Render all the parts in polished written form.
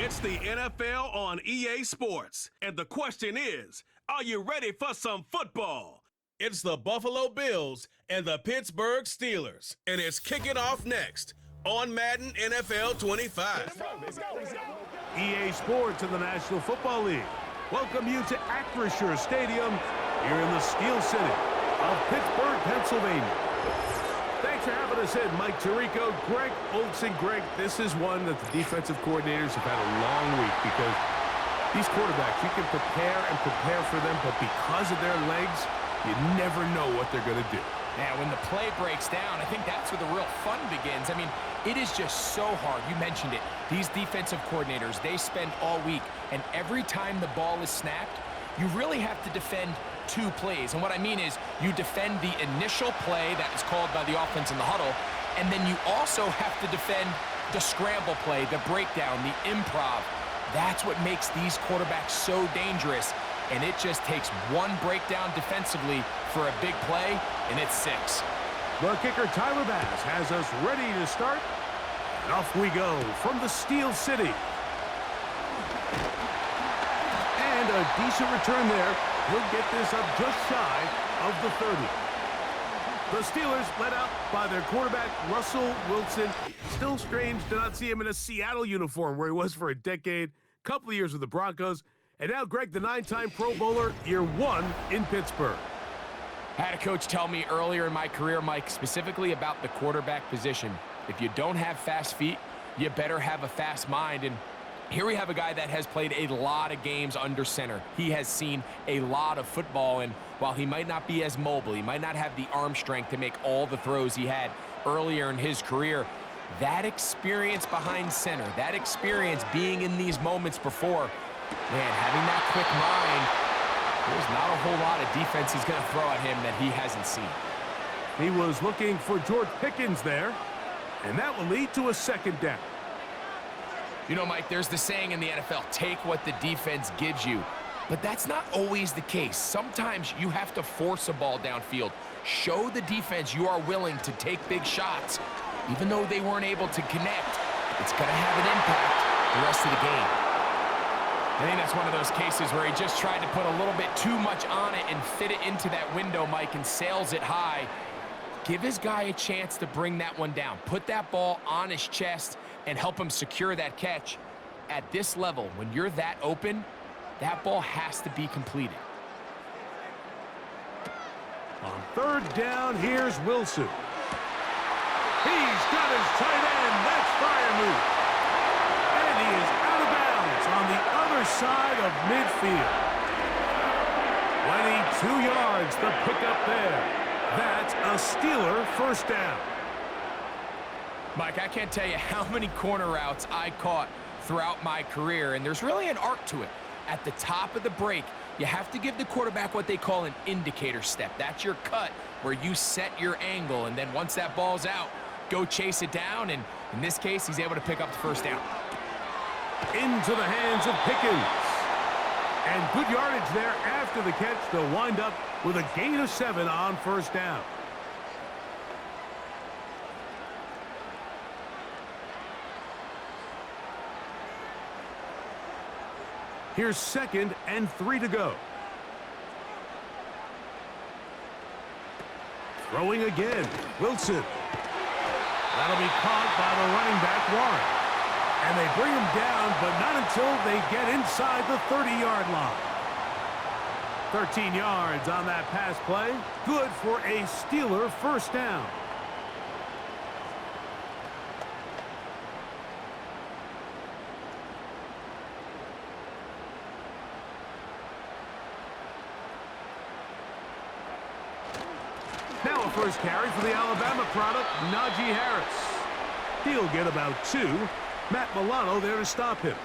It's the NFL on EA Sports, and the question is, are you ready for some football? It's the Buffalo Bills and the Pittsburgh Steelers, and it's kicking off next on Madden NFL 25. Let's go. EA Sports and the National Football League welcome you to Acrisure Stadium here in the Steel City of Pittsburgh, Pennsylvania. Thanks for having us in, Mike Tirico, Greg Olsen. Greg, this is one that the defensive coordinators have had a long week because these quarterbacks, you can prepare for them, but because of their legs, you never know what they're going to do. Yeah, when the play breaks down, I think that's where the real fun begins. I mean, it is just so hard. You mentioned it. These defensive coordinators, they spend all week, and every time the ball is snapped, you really have to defend two plays. And what I mean is you defend the initial play that is called by the offense in the huddle, and then you also have to defend the scramble play, the breakdown, the improv. That's what makes these quarterbacks so dangerous. And it just takes one breakdown defensively for a big play, and it's 6. The kicker, Tyler Bass, has us ready to start. And off we go from the Steel City. And a decent return there. He'll get this up just shy of the 30. The Steelers led out by their quarterback, Russell Wilson. Still strange to not see him in a Seattle uniform where he was for a decade, couple of years with the Broncos. And now, Greg, the 9-time Pro Bowler, year 1 in Pittsburgh. I had a coach tell me earlier in my career, Mike, specifically about the quarterback position. If you don't have fast feet, you better have a fast mind. And here we have a guy that has played a lot of games under center. He has seen a lot of football, and while he might not be as mobile, he might not have the arm strength to make all the throws he had earlier in his career, that experience behind center, that experience being in these moments before, man, having that quick mind, there's not a whole lot of defense he's going to throw at him that he hasn't seen. He was looking for George Pickens there, and that will lead to a second down. You know, Mike, there's the saying in the NFL, take what the defense gives you. But that's not always the case. Sometimes you have to force a ball downfield. Show the defense you are willing to take big shots. Even though they weren't able to connect, it's going to have an impact the rest of the game. I think that's one of those cases where he just tried to put a little bit too much on it and fit it into that window, Mike, and sails it high. Give his guy a chance to bring that one down. Put that ball on his chest and help him secure that catch. At this level, when you're that open, that ball has to be completed. On third down, here's Wilson. He's got his tight end. That's fire move. And he is out of bounds on the other side of midfield. 22 yards, the pickup there. That's a Steeler first down. Mike, I can't tell you how many corner routes I caught throughout my career, and there's really an arc to it. At the top of the break, you have to give the quarterback what they call an indicator step. That's your cut where you set your angle, and then once that ball's out, go chase it down, and in this case, he's able to pick up the first down. Into the hands of Pickens. And good yardage there after the catch. They'll wind up with a gain of 7 on first down. Here's 2nd and 3 to go. Throwing again. Wilson. That'll be caught by the running back, Warren. And they bring him down, but not until they get inside the 30-yard line. 13 yards on that pass play. Good for a Steeler first down. Now a first carry for the Alabama product, Najee Harris. He'll get about 2. Matt Milano there to stop him.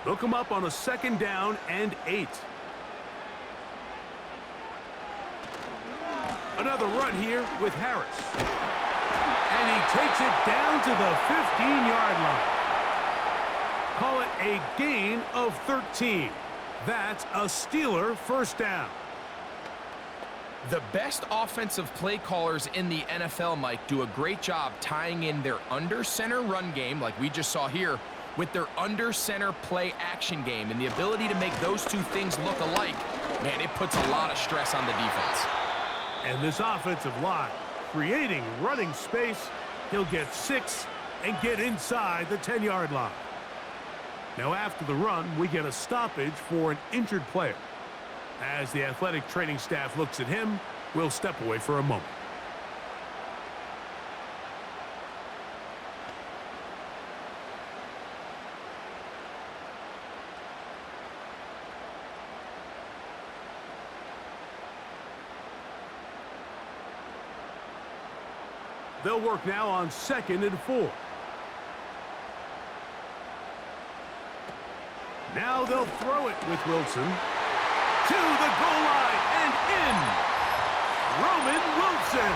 They'll come up on a 2nd down and 8. Another run here with Harris. And he takes it down to the 15-yard line. Call it a gain of 13. That's a Steeler first down. The best offensive play callers in the NFL, Mike, do a great job tying in their under-center run game, like we just saw here, with their under-center play action game. And the ability to make those two things look alike, man, it puts a lot of stress on the defense. And this offensive line, creating running space, he'll get 6 and get inside the 10-yard line. Now after the run, we get a stoppage for an injured player. As the athletic training staff looks at him, we'll step away for a moment. They'll work now on 2nd and 4. Now they'll throw it with Wilson. To the goal line and in. Roman Wilson.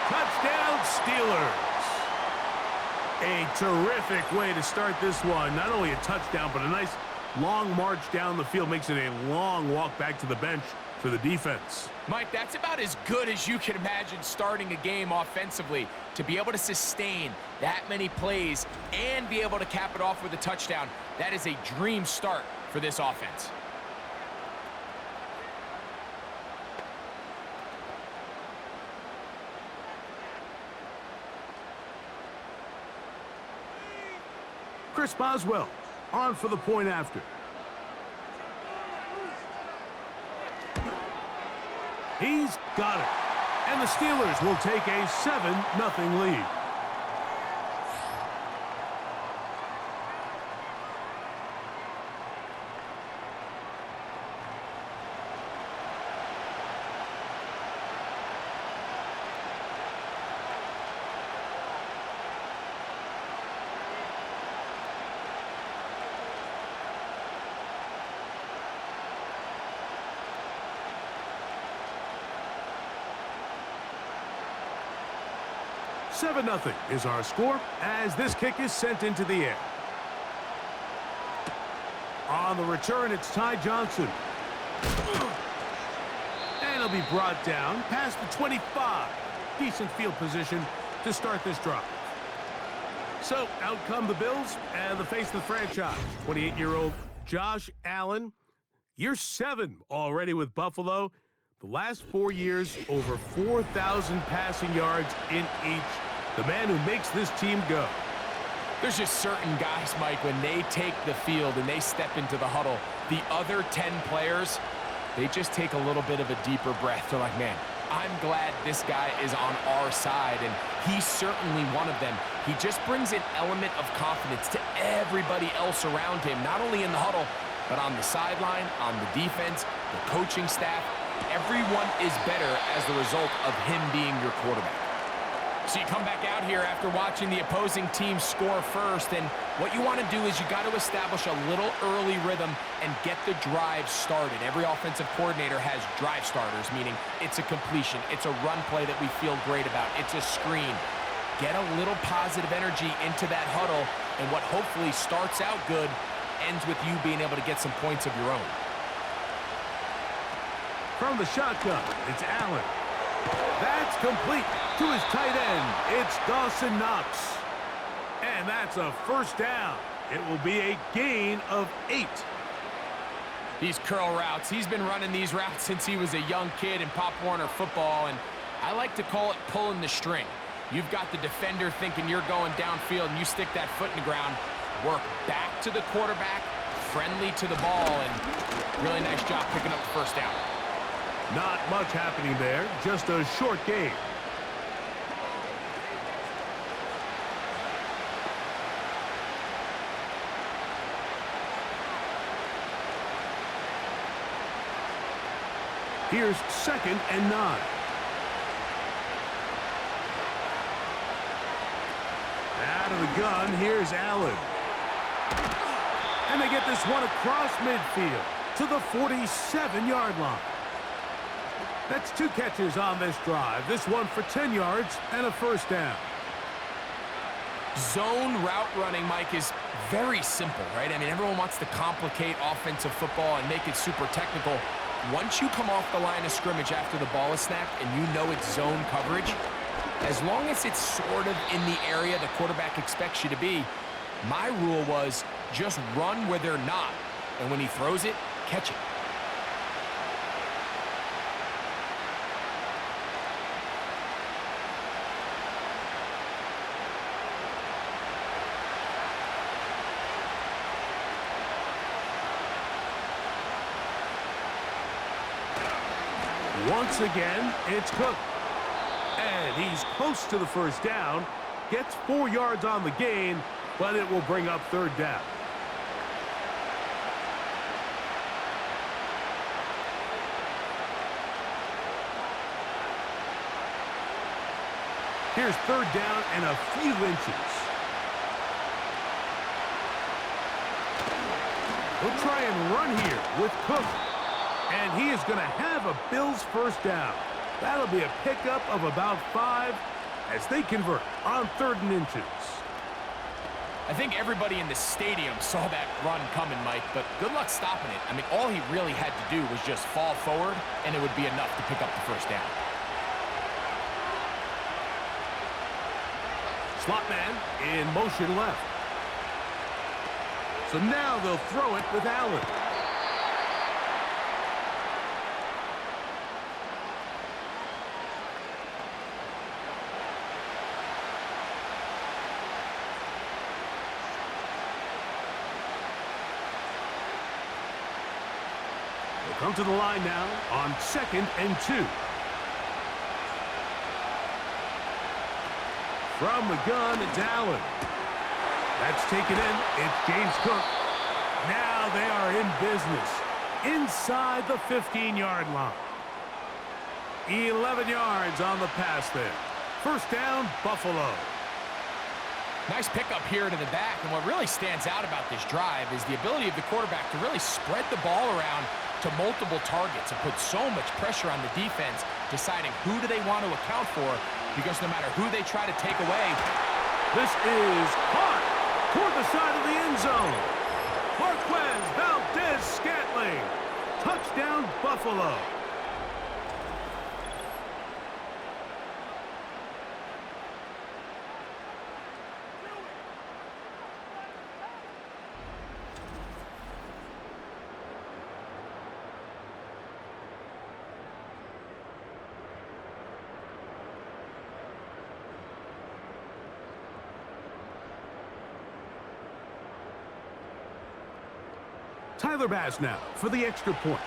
Touchdown Steelers. A terrific way to start this one. Not only a touchdown, but a nice long march down the field. Makes it a long walk back to the bench for the defense. Mike, that's about as good as you can imagine starting a game offensively. To be able to sustain that many plays and be able to cap it off with a touchdown, that is a dream start for this offense. Chris Boswell on for the point after. He's got it. And the Steelers will take a 7-0 lead. "7-0 is our score as this kick is sent into the air. On the return, it's Ty Johnson. And he'll be brought down past the 25. Decent field position to start this drive. So out come the Bills and the face of the franchise. 28-year-old Josh Allen. Year 7 already with Buffalo. The last 4 years, over 4,000 passing yards in each. The man who makes this team go. There's just certain guys, Mike, when they take the field and they step into the huddle, the other 10 players, they just take a little bit of a deeper breath. They're like, man, I'm glad this guy is on our side, and he's certainly one of them. He just brings an element of confidence to everybody else around him, not only in the huddle, but on the sideline, on the defense, the coaching staff. Everyone is better as the result of him being your quarterback. So you come back out here after watching the opposing team score first, and what you want to do is you got to establish a little early rhythm and get the drive started. Every offensive coordinator has drive starters, meaning it's a completion, it's a run play that we feel great about, it's a screen. Get a little positive energy into that huddle, and what hopefully starts out good ends with you being able to get some points of your own. From the shotgun, it's Allen. That's complete to his tight end. It's Dawson Knox. And that's a first down. It will be a gain of 8. These curl routes, he's been running these routes since he was a young kid in Pop Warner football, and I like to call it pulling the string. You've got the defender thinking you're going downfield, and you stick that foot in the ground, work back to the quarterback, friendly to the ball, and really nice job picking up the first down. Not much happening there, just a short gain. Here's 2nd and 9. Out of the gun, here's Allen. And they get this one across midfield to the 47-yard line. That's 2 catches on this drive. This one for 10 yards and a first down. Zone route running, Mike, is very simple, right? I mean, everyone wants to complicate offensive football and make it super technical. Once you come off the line of scrimmage after the ball is snapped and you know it's zone coverage, as long as it's sort of in the area the quarterback expects you to be, my rule was just run where they're not. And when he throws it, catch it. Once again, it's Cook. And he's close to the first down. Gets 4 yards on the gain, but it will bring up third down. Here's third down and a few inches. He'll try and run here with Cook. And he is going to have a Bills first down. That'll be a pickup of about 5 as they convert on 3rd and inches. I think everybody in the stadium saw that run coming, Mike, but good luck stopping it. I mean, all he really had to do was just fall forward, and it would be enough to pick up the first down. Slot man in motion left. So now they'll throw it with Allen. Come to the line now on 2nd and 2. From the gun, it's Allen. That's taken in. It's James Cook. Now they are in business inside the 15-yard line. 11 yards on the pass there. First down, Buffalo. Nice pickup here to the back, and what really stands out about this drive is the ability of the quarterback to really spread the ball around to multiple targets and put so much pressure on the defense, deciding who do they want to account for, because no matter who they try to take away. This is caught toward the side of the end zone. Marquez Valdez-Scantling. Touchdown, Buffalo. Tyler Bass now for the extra point.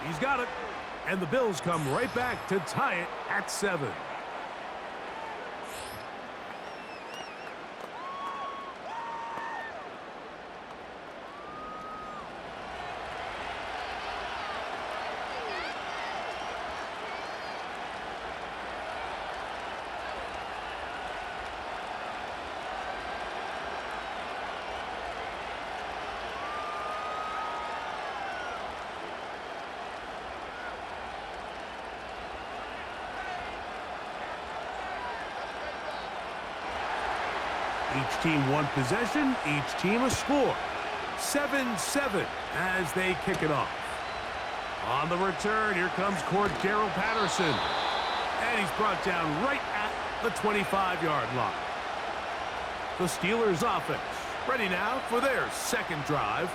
He's got it. And the Bills come right back to tie it at 7. Each team one possession, each team a score. 7-7 as they kick it off. On the return, here comes Cordero Patterson. And he's brought down right at the 25-yard line. The Steelers offense ready now for their second drive.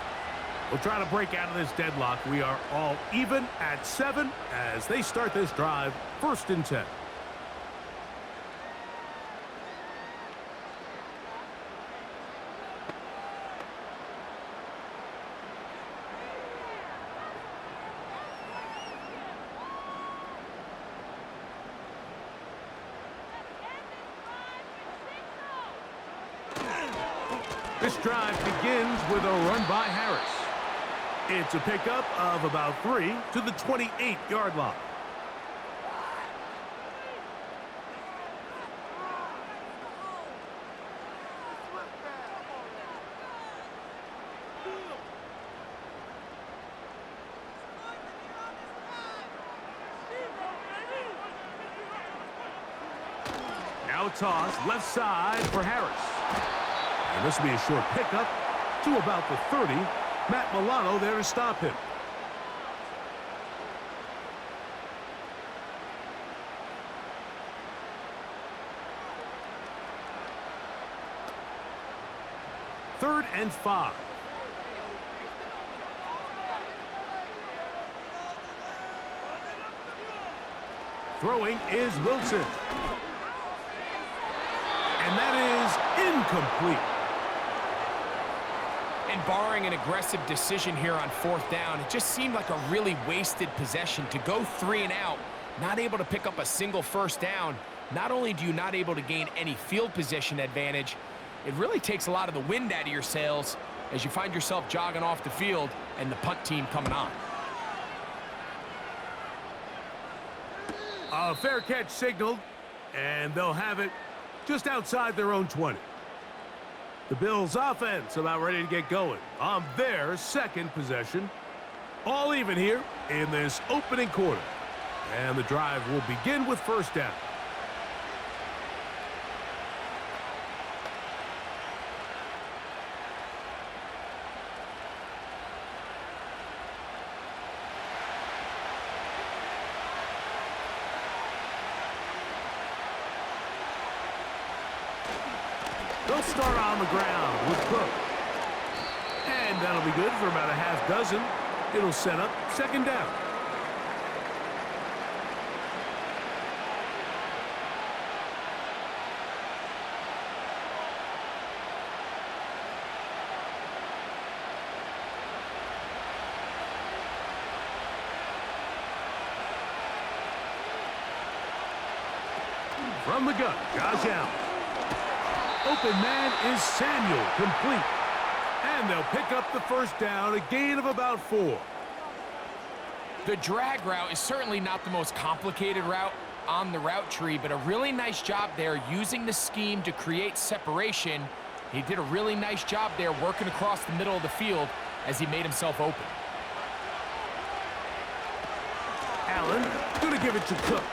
We'll try to break out of this deadlock. We are all even at 7 as they start this drive, 1st and 10. This drive begins with a run by Harris. It's a pickup of about 3 to the 28-yard line. Now a toss left side for Harris. And this will be a short pickup to about the 30. Matt Milano there to stop him. Third and 5. Throwing is Wilson. And that is incomplete. And barring an aggressive decision here on 4th down, it just seemed like a really wasted possession to go 3 and out, not able to pick up a single 1st down. Not only do you not able to gain any field position advantage, it really takes a lot of the wind out of your sails as you find yourself jogging off the field and the punt team coming on. A fair catch signaled, and they'll have it just outside their own 20. The Bills' offense about ready to get going on their 2nd possession. All even here in this opening quarter. And the drive will begin with 1st down. They'll start on the ground with Cook. And that'll be good for about a half dozen. It'll set up 2nd down. From the gun, Josh Allen. Open man is Samuel, complete. And they'll pick up the 1st down, a gain of about 4. The drag route is certainly not the most complicated route on the route tree, but a really nice job there using the scheme to create separation. He did a really nice job there working across the middle of the field as he made himself open. Allen going to give it to Cook.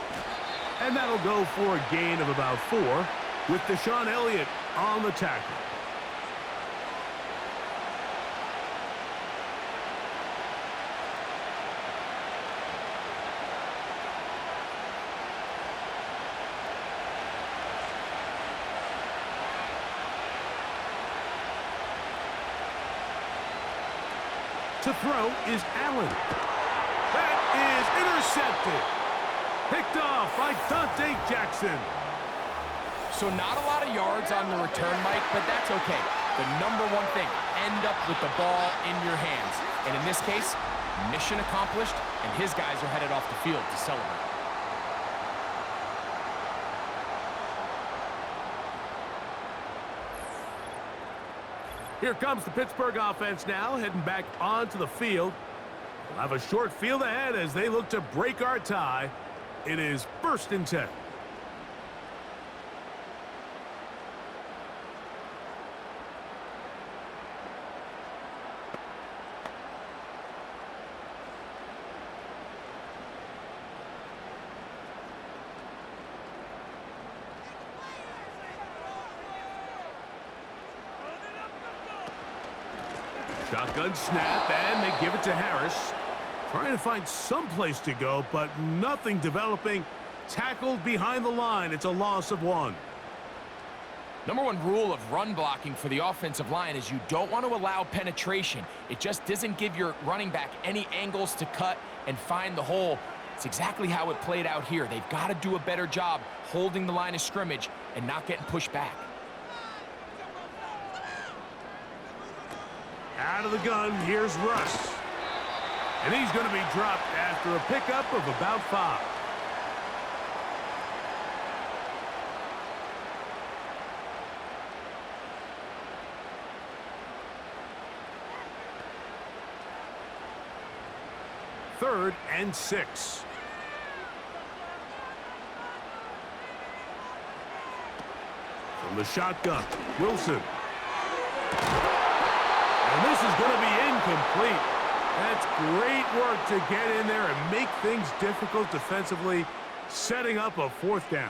And that'll go for a gain of about 4 with Deshaun Elliott on the tackle. To throw is Allen. That is intercepted. Picked off by Dante Jackson. So not a lot of yards on the return, Mike, but that's okay. The number one thing, end up with the ball in your hands. And in this case, mission accomplished, and his guys are headed off the field to celebrate. Here comes the Pittsburgh offense now, heading back onto the field. We'll have a short field ahead as they look to break our tie. It is 1st and 10. Shotgun snap, and they give it to Harris. Trying to find some place to go, but nothing developing. Tackled behind the line. It's a loss of 1. Number one rule of run blocking for the offensive line is you don't want to allow penetration. It just doesn't give your running back any angles to cut and find the hole. It's exactly how it played out here. They've got to do a better job holding the line of scrimmage and not getting pushed back. Out of the gun, here's Russ. And he's going to be dropped after a pickup of about 5. Third and 6. From the shotgun, Wilson. And this is going to be incomplete. That's great work to get in there and make things difficult defensively, setting up a 4th down.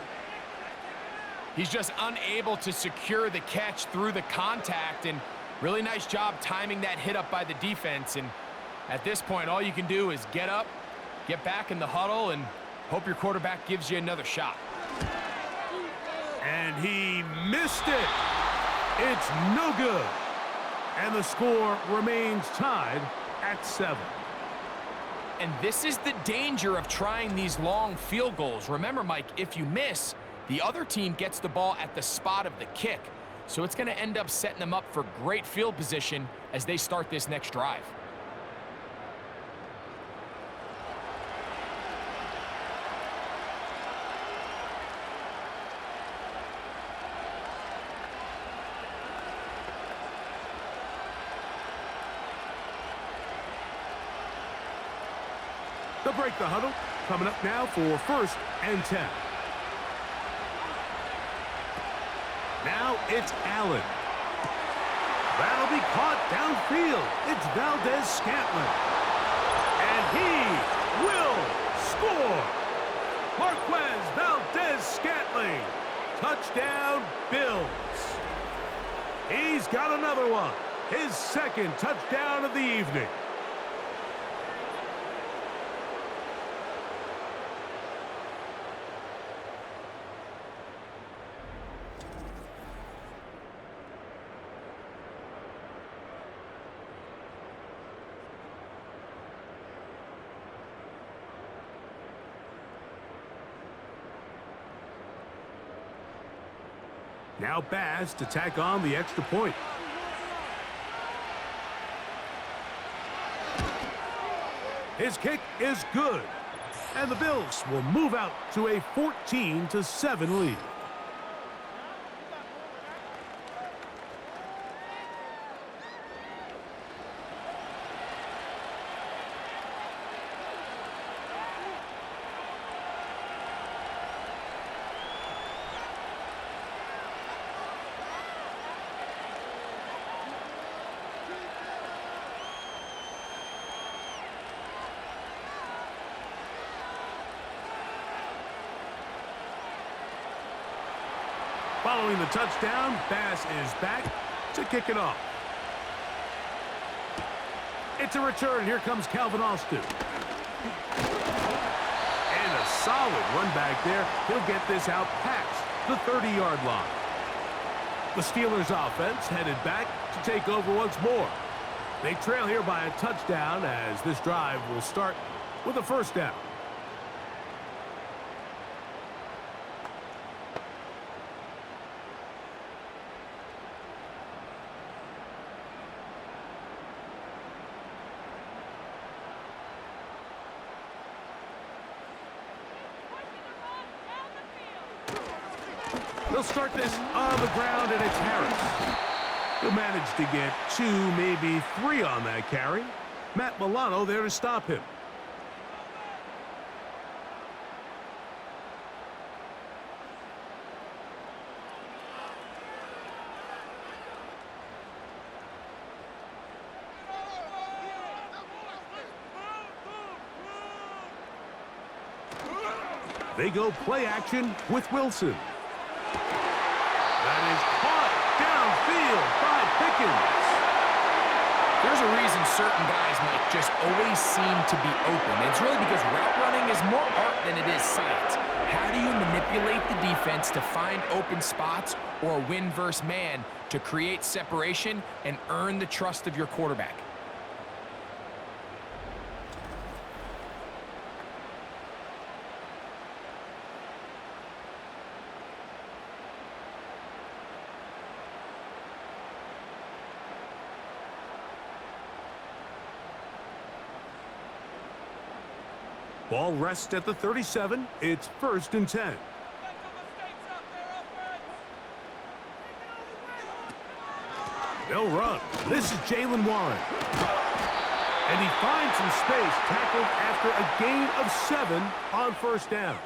He's just unable to secure the catch through the contact, and really nice job timing that hit up by the defense. And at this point, all you can do is get up, get back in the huddle, and hope your quarterback gives you another shot. And he missed it. It's no good. And the score remains tied at 7. And this is the danger of trying these long field goals. Remember, Mike, if you miss, the other team gets the ball at the spot of the kick. So it's going to end up setting them up for great field position as they start this next drive. They'll break the huddle. Coming up now for 1st and 10. Now it's Allen. That'll be caught downfield. It's Valdez-Scantling. And he will score. Marquez Valdez-Scantling. Touchdown, Bills. He's got another one. His 2nd touchdown of the evening. Now Bass to tack on the extra point. His kick is good. And the Bills will move out to a 14-7 lead. Following the touchdown, Bass is back to kick it off. It's a return. Here comes Calvin Austin. And a solid run back there. He'll get this out past the 30-yard line. The Steelers offense headed back to take over once more. They trail here by a touchdown as this drive will start with a 1st down. They'll start this on the ground, and it's Harris. He'll manage to get 2, maybe 3 on that carry. Matt Milano there to stop him. They go play action with Wilson. That is caught downfield by Pickens. There's a reason certain guys might just always seem to be open. It's really because route running is more art than it is science. How do you manipulate the defense to find open spots or win versus man to create separation and earn the trust of your quarterback? Ball rests at the 37. It's 1st and 10. They'll run. This is Jalen Warren. And he finds some space, tackled after a gain of 7 on 1st down.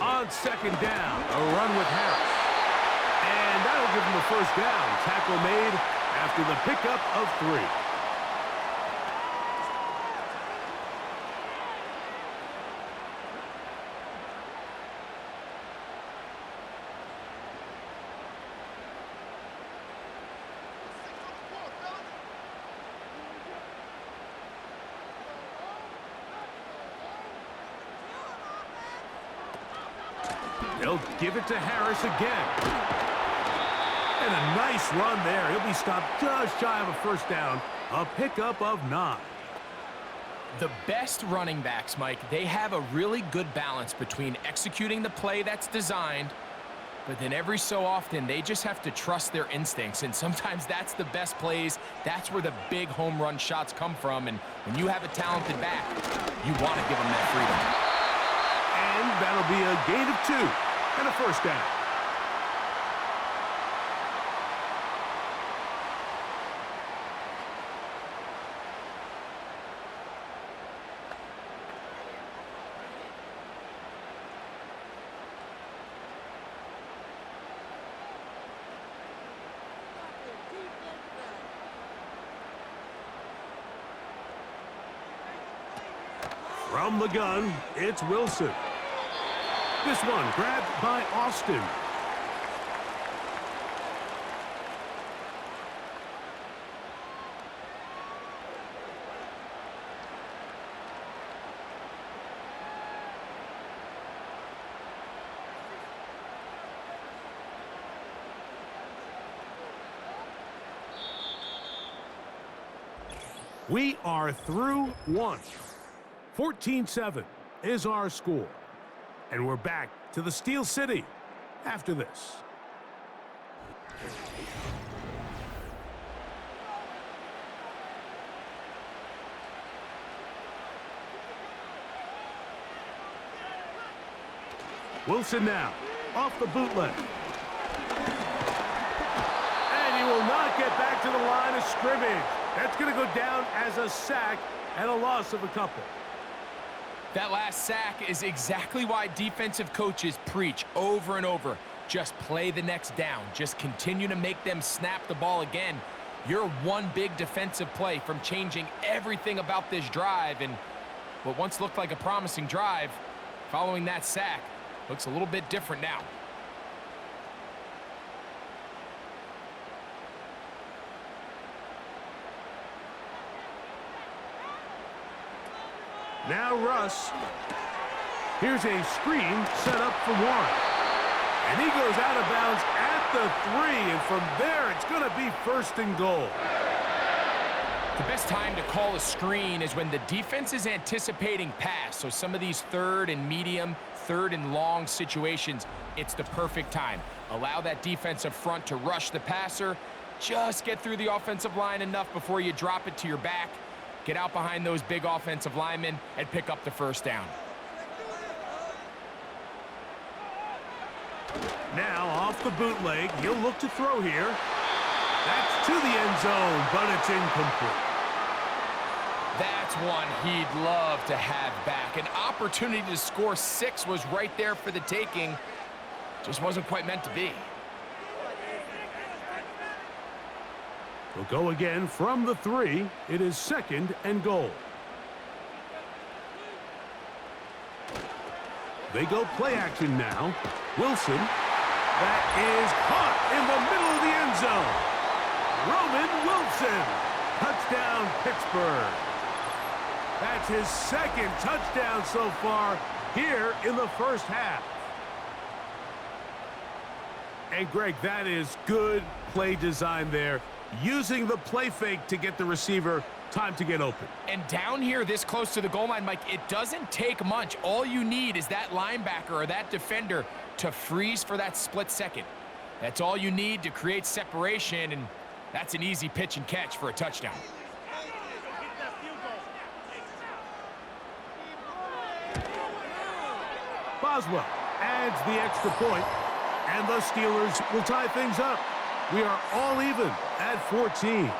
On on second down. A run with Harris. And that'll give him the first down. Tackle made after the pickup of 3. They'll give it to Harris again. And a nice run there. He'll be stopped just shy of a first down. A pickup of 9. The best running backs, Mike, they have a really good balance between executing the play that's designed, but then every so often they just have to trust their instincts, and sometimes that's the best plays. That's where the big home run shots come from, and when you have a talented back, you want to give them that freedom. And that'll be a gain of 2 and a first down. From the gun, it's Wilson. This one grabbed by Austin. We are through 1. 14-7 is our score. And we're back to the Steel City after this. Wilson now, off the bootleg. And he will not get back to the line of scrimmage. That's going to go down as a sack and a loss of a couple. That last sack is exactly why defensive coaches preach over and over. Just play the next down. Just continue to make them snap the ball again. You're one big defensive play from changing everything about this drive, and what once looked like a promising drive, following that sack, looks a little bit different now. Now Russ. Here's a screen set up for Warren. And he goes out of bounds at the 3, and from there it's going to be first and goal. The best time to call a screen is when the defense is anticipating pass. So some of these third and medium, third and long situations, it's the perfect time. Allow that defensive front to rush the passer. Just get through the offensive line enough before you drop it to your back. Get out behind those big offensive linemen and pick up the first down. Now off the bootleg, he'll look to throw here. That's to the end zone, but it's incomplete. That's one he'd love to have back. An opportunity to score 6 was right there for the taking. Just wasn't quite meant to be. We'll go again from the 3. It is second and goal. They go play action now. Wilson. That is caught in the middle of the end zone. Roman Wilson. Touchdown, Pittsburgh. That's his second touchdown so far here in the first half. And Greg, that is good play design there. Using the play fake to get the receiver time to get open. And down here this close to the goal line, Mike, it doesn't take much. All you need is that linebacker or that defender to freeze for that split second. That's all you need to create separation, and that's an easy pitch and catch for a touchdown. Boswell adds the extra point, and the Steelers will tie things up. We are all even at 14.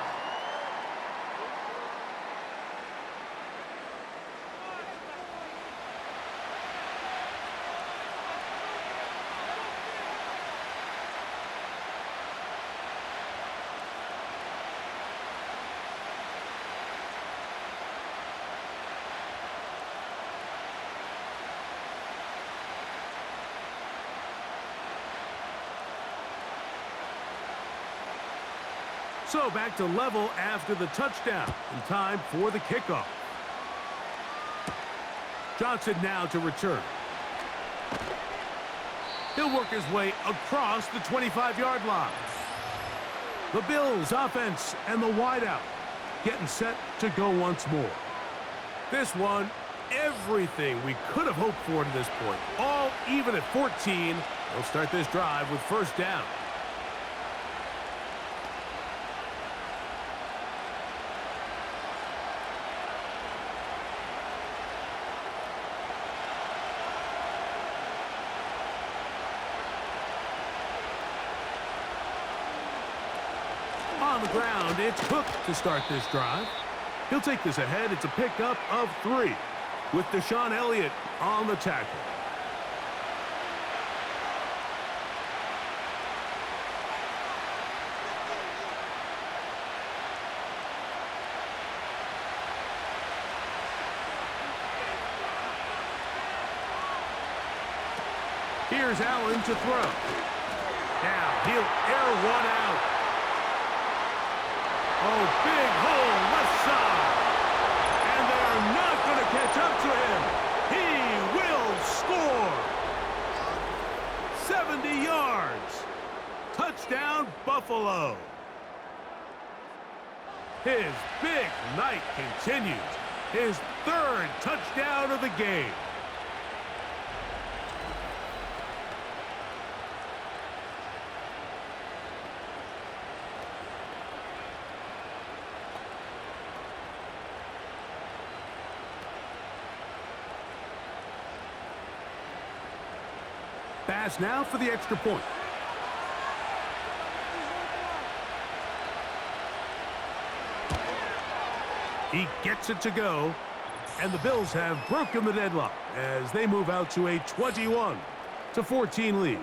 So back to level after the touchdown. And time for the kickoff. Johnson now to return. He'll work his way across the 25-yard line. The Bills offense and the wideout getting set to go once more. This one, everything we could have hoped for to this point. All even at 14. They'll start this drive with first down. On the ground, it's Cook to start this drive. He'll take this ahead. It's a pickup of 3 with Deshaun Elliott on the tackle. Here's Allen to throw. Now he'll air one out. Oh, big hole left side. And they're not going to catch up to him. He will score. 70 yards. Touchdown, Buffalo. His big night continues. His 3rd touchdown of the game. Pass now for the extra point. He gets it to go, and the Bills have broken the deadlock as they move out to a 21-14 lead.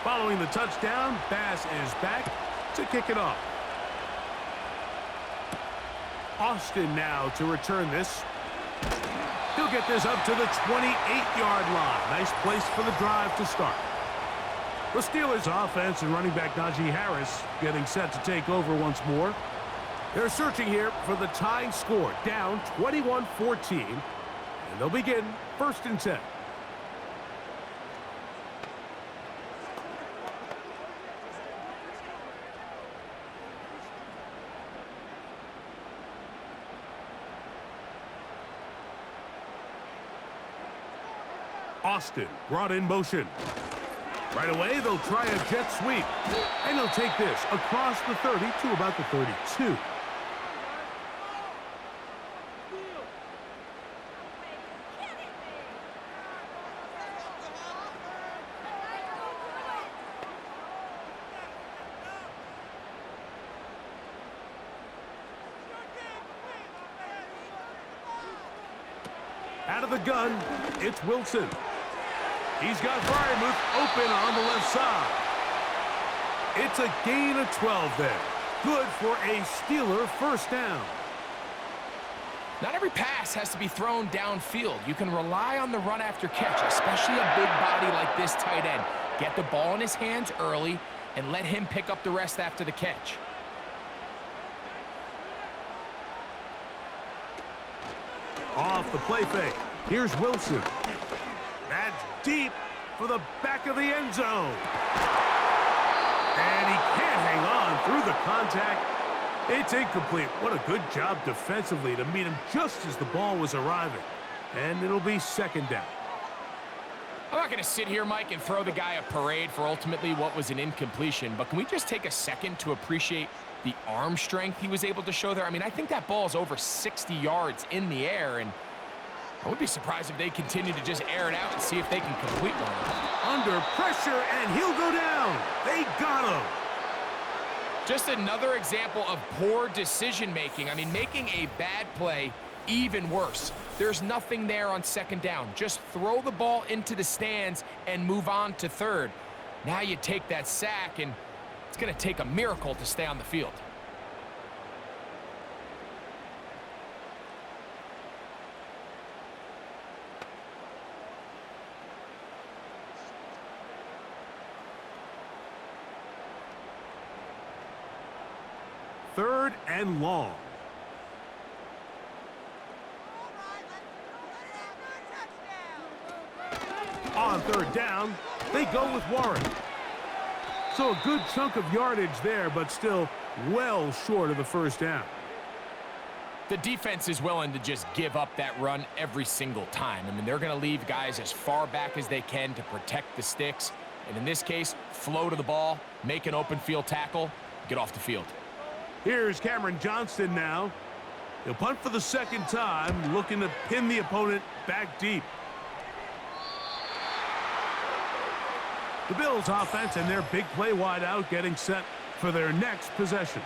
Following the touchdown, Bass is back to kick it off. Austin now to return this. He'll get this up to the 28-yard line. Nice place for the drive to start. The Steelers offense and running back Najee Harris getting set to take over once more. They're searching here for the tying score, down 21-14, and they'll begin 1st and 10. Austin brought in motion. Right away, they'll try a jet sweep. And he'll take this across the 30 to about the 32. Out of the gun, it's Wilson. He's got Freiermuth open on the left side. It's a gain of 12 there. Good for a Steeler first down. Not every pass has to be thrown downfield. You can rely on the run after catch, especially a big body like this tight end. Get the ball in his hands early and let him pick up the rest after the catch. Off the play fake. Here's Wilson. That's deep for the back of the end zone. And he can't hang on through the contact. It's incomplete. What a good job defensively to meet him just as the ball was arriving. And it'll be 2nd down. I'm not going to sit here, Mike, and throw the guy a parade for ultimately what was an incompletion, but can we just take a second to appreciate the arm strength he was able to show there? I mean, I think that ball is over 60 yards in the air, and I would be surprised if they continue to just air it out and see if they can complete one. Under pressure, and he'll go down. They got him. Just another example of poor decision-making. I mean, making a bad play, even worse. There's nothing there on second down. Just throw the ball into the stands and move on to third. Now you take that sack, and it's going to take a miracle to stay on the field. Third and long. On third down, they go with Warren. So a good chunk of yardage there, but still well short of the first down. The defense is willing to just give up that run every single time. I mean, they're going to leave guys as far back as they can to protect the sticks. And in this case, flow to the ball, make an open field tackle, get off the field. Here's Cameron Johnston now. He'll punt for the second time, looking to pin the opponent back deep. The Bills offense and their big play wideout getting set for their next possession.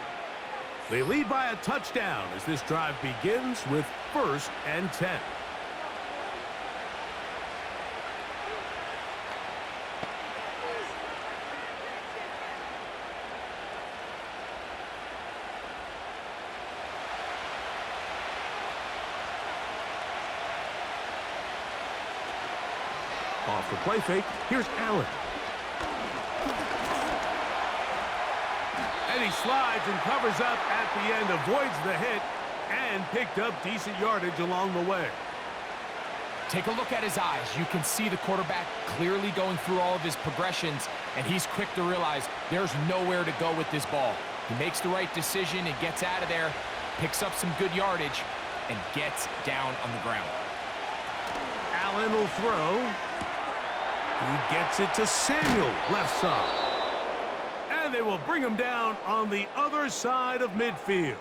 They lead by a touchdown as this drive begins with 1st and 10. Off the play fake, here's Allen. And he slides and covers up at the end, avoids the hit, and picked up decent yardage along the way. Take a look at his eyes. You can see the quarterback clearly going through all of his progressions, and he's quick to realize there's nowhere to go with this ball. He makes the right decision and gets out of there, picks up some good yardage, and gets down on the ground. Allen will throw. He gets it to Samuel, left side. And they will bring him down on the other side of midfield.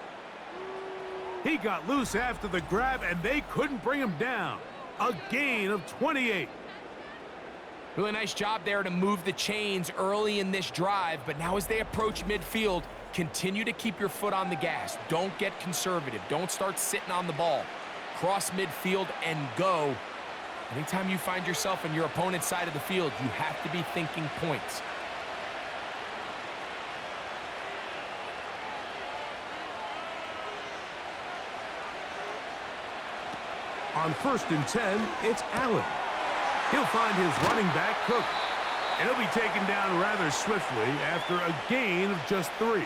He got loose after the grab, and they couldn't bring him down. A gain of 28. Really nice job there to move the chains early in this drive, but now as they approach midfield, continue to keep your foot on the gas. Don't get conservative. Don't start sitting on the ball. Cross midfield and go. Anytime you find yourself on your opponent's side of the field, you have to be thinking points. On 1st and 10, it's Allen. He'll find his running back, Cook. And he'll be taken down rather swiftly after a gain of just 3.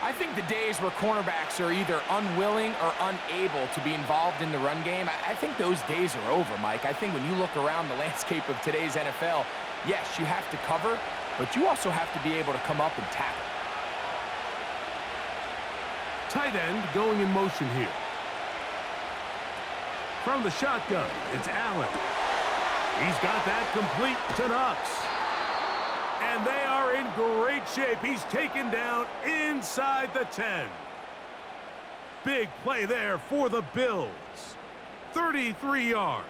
I think the days where cornerbacks are either unwilling or unable to be involved in the run game, I think those days are over, Mike. I think when you look around the landscape of today's NFL, yes, you have to cover, but you also have to be able to come up and tackle. Tight end going in motion here. From the shotgun, it's Allen. He's got that complete to Knox. And they are in great shape. He's taken down inside the 10. Big play there for the Bills. 33 yards.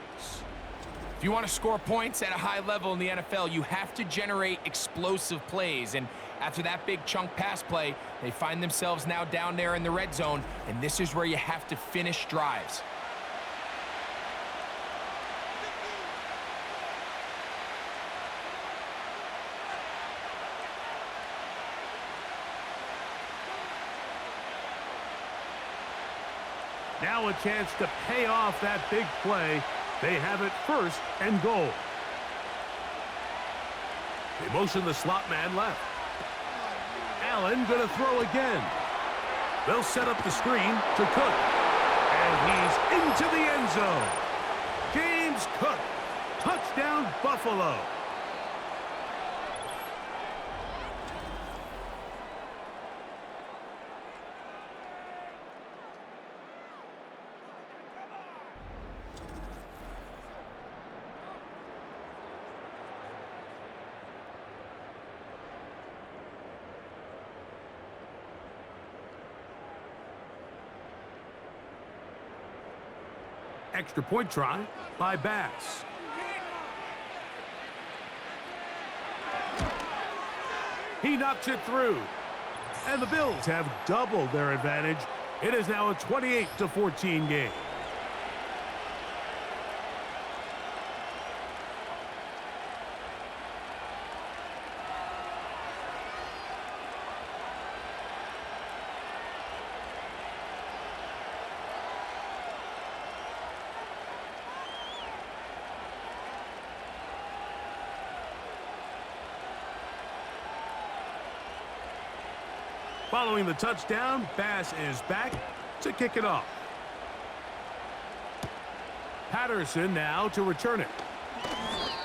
If you want to score points at a high level in the NFL, you have to generate explosive plays. And after that big chunk pass play, they find themselves now down there in the red zone. And this is where you have to finish drives. Now a chance to pay off that big play. They have it 1st and goal. They motion the slot man left. Allen going to throw again. They'll set up the screen to Cook. And he's into the end zone. James Cook. Touchdown, Buffalo. Extra point try by Bass. He knocks it through. And the Bills have doubled their advantage It is now a 28-14 game. Following the touchdown, Bass is back to kick it off. Patterson now to return it.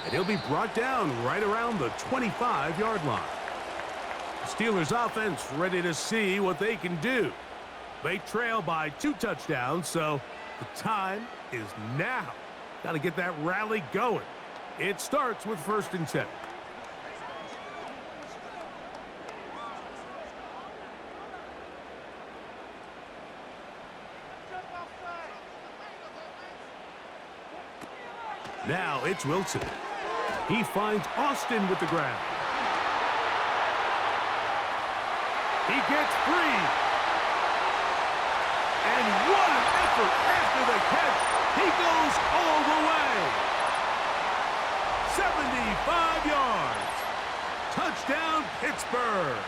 And he'll be brought down right around the 25-yard line. Steelers offense ready to see what they can do. They trail by 2 touchdowns, so the time is now. Got to get that rally going. It starts with 1st and 10. Now it's Wilson. He finds Austin with the grab. He gets free. And what an effort after the catch. He goes all the way. 75 yards. Touchdown, Pittsburgh.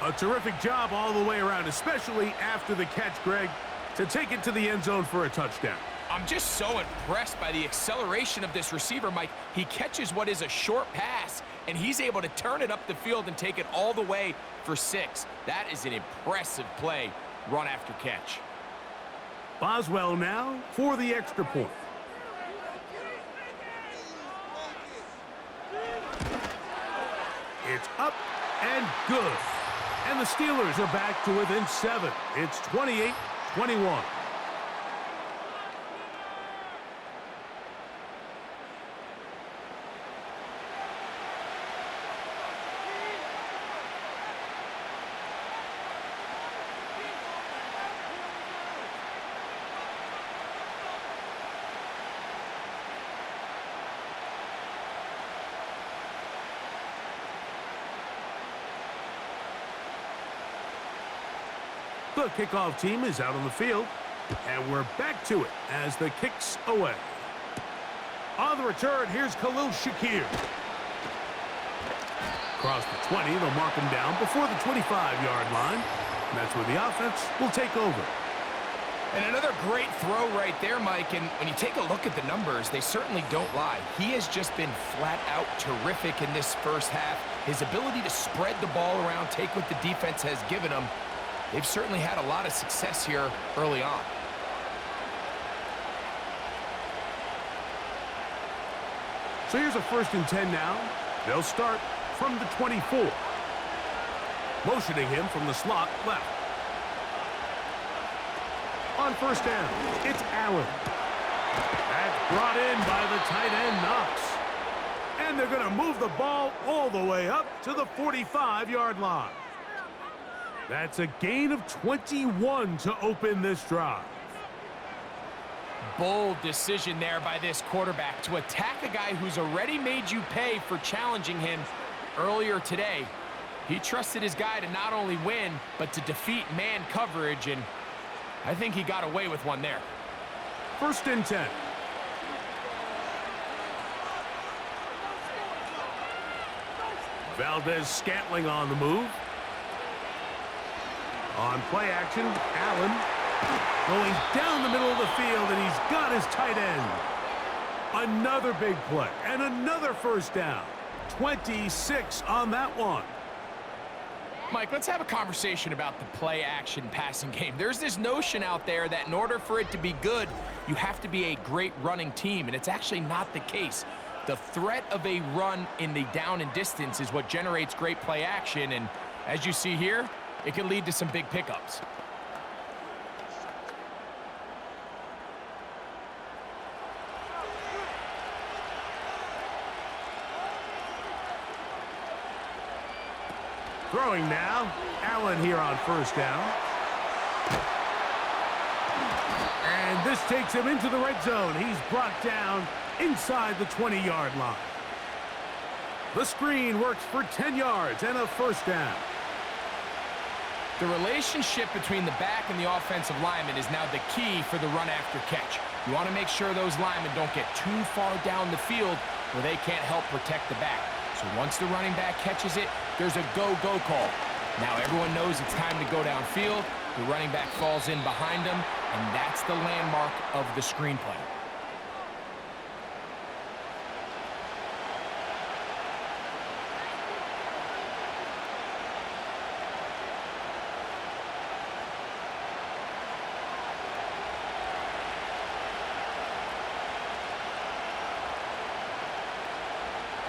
A terrific job all the way around, especially after the catch, Greg, to take it to the end zone for a touchdown. I'm just so impressed by the acceleration of this receiver, Mike. He catches what is a short pass, and he's able to turn it up the field and take it all the way for 6. That is an impressive play, run after catch. Boswell now for the extra point. It's up and good. And the Steelers are back to within 7. It's 28-21. The kickoff team is out on the field, and we're back to it as the kick's away. On the return, here's Khalil Shakir. Across the 20, they'll mark him down before the 25-yard line. And that's where the offense will take over. And another great throw right there, Mike. And when you take a look at the numbers, they certainly don't lie. He has just been flat out terrific in this first half. His ability to spread the ball around, take what the defense has given him. They've certainly had a lot of success here early on. So here's a 1st and 10 now. They'll start from the 24. Motioning him from the slot left. On 1st down, it's Allen. That's brought in by the tight end Knox. And they're going to move the ball all the way up to the 45-yard line. That's a gain of 21 to open this drive. Bold decision there by this quarterback to attack a guy who's already made you pay for challenging him earlier today. He trusted his guy to not only win, but to defeat man coverage, and I think he got away with one there. 1st and 10. Valdez-Scantling on the move. On play action, Allen going down the middle of the field, and he's got his tight end. Another big play, and another 1st down. 26 on that one. Mike, let's have a conversation about the play action passing game. There's this notion out there that in order for it to be good, you have to be a great running team, and it's actually not the case. The threat of a run in the down and distance is what generates great play action, and as you see here, it can lead to some big pickups. Throwing now, Allen here on 1st down. And this takes him into the red zone. He's brought down inside the 20-yard line. The screen works for 10 yards and a 1st down. The relationship between the back and the offensive lineman is now the key for the run after catch. You want to make sure those linemen don't get too far down the field where they can't help protect the back. So once the running back catches it, there's a go-go call. Now everyone knows it's time to go downfield. The running back falls in behind him, and that's the landmark of the screenplay.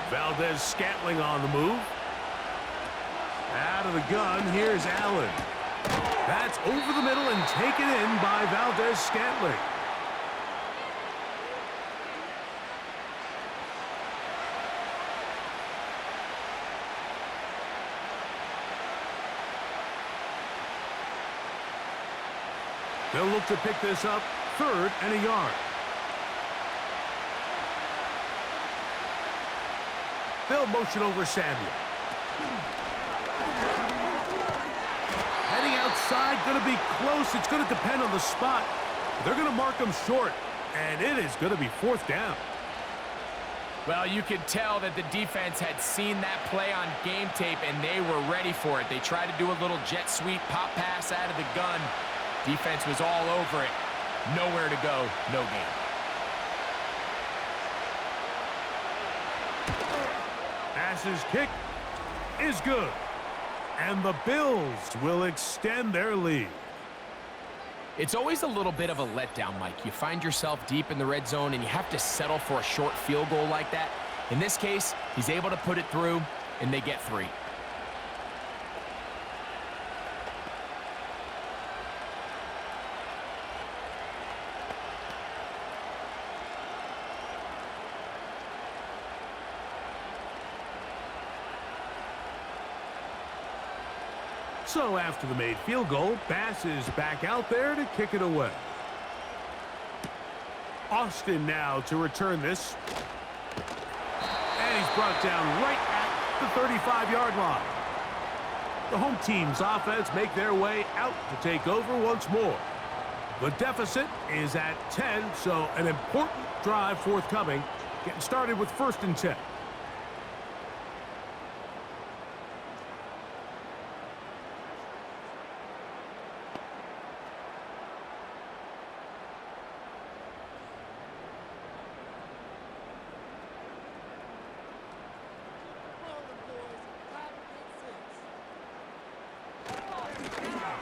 Valdez-Scantling on the move. Out of the gun, here's Allen. That's over the middle and taken in by Valdez-Scantling. They'll look to pick this up, 3rd and a yard. They'll motion over Samuel. Heading outside, going to be close. It's going to depend on the spot. They're going to mark him short, and it is going to be 4th down. Well, you could tell that the defense had seen that play on game tape, and they were ready for it. They tried to do a little jet sweep pop pass out of the gun. Defense was all over it. Nowhere to go, no game. Pass's kick is good. And the Bills will extend their lead. It's always a little bit of a letdown, Mike. You find yourself deep in the red zone and you have to settle for a short field goal like that. In this case, he's able to put it through, and they get 3. So after the made field goal, Bass is back out there to kick it away. Austin now to return this. And he's brought down right at the 35-yard line. The home team's offense make their way out to take over once more. The deficit is at 10, so an important drive forthcoming. Getting started with 1st and 10.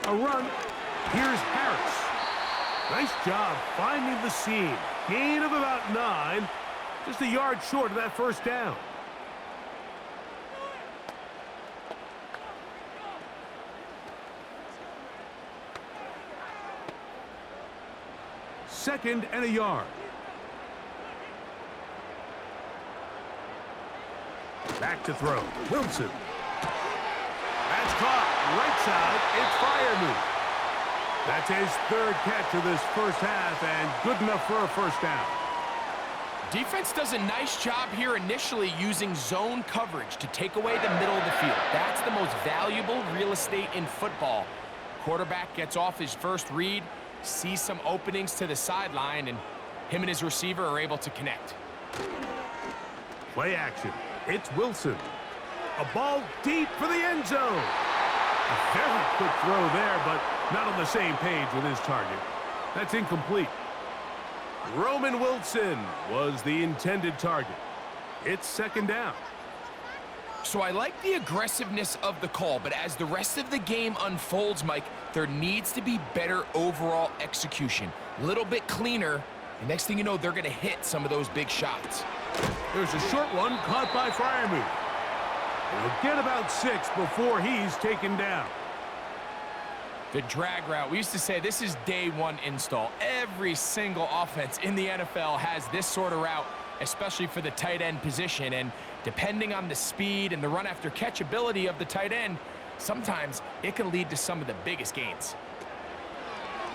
A run. Here's Harris. Nice job finding the seam. Gain of about 9. Just a yard short of that 1st down. Second and a yard. Back to throw. Wilson. That's caught. Right side, it's Freiermuth. That's his 3rd catch of this 1st half, and good enough for a 1st down. Defense does a nice job here initially using zone coverage to take away the middle of the field. That's the most valuable real estate in football. Quarterback gets off his first read, sees some openings to the sideline, and him and his receiver are able to connect. Play action. It's Wilson. A ball deep for the end zone. A very quick throw there, but not on the same page with his target. That's incomplete. Roman Wilson was the intended target. It's 2nd down. So I like the aggressiveness of the call, but as the rest of the game unfolds, Mike, there needs to be better overall execution. A little bit cleaner, and next thing you know, they're going to hit some of those big shots. There's a short one caught by Freiermuth. He'll get about 6 before he's taken down. The drag route. We used to say this is day 1 install. Every single offense in the NFL has this sort of route, especially for the tight end position. And depending on the speed and the run after catch ability of the tight end, sometimes it can lead to some of the biggest gains.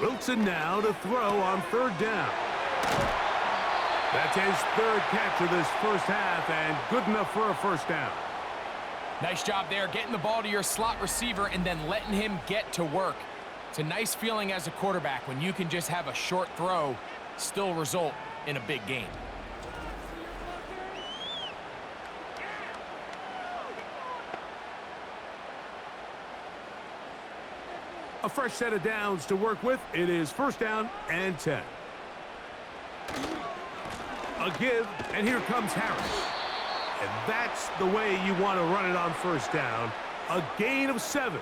Wilson now to throw on 3rd down. That's his 3rd catch of this 1st half, and good enough for a 1st down. Nice job there, getting the ball to your slot receiver and then letting him get to work. It's a nice feeling as a quarterback when you can just have a short throw, still result in a big game. A fresh set of downs to work with. It is 1st down and 10. A give, and here comes Harris. And that's the way you want to run it on 1st down. A gain of 7.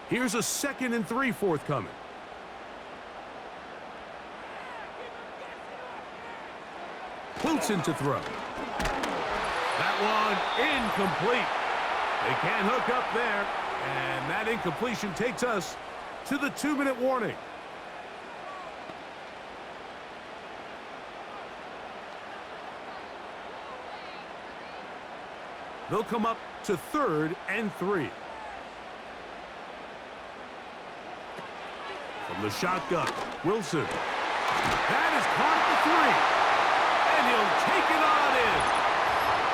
Here's a 2nd and 3 forthcoming. Wilson to throw. That one incomplete. They can't hook up there. And that incompletion takes us to the 2-minute warning. They'll come up to 3rd and 3. From the shotgun, Wilson. That is caught at the 3. And he'll take it on in.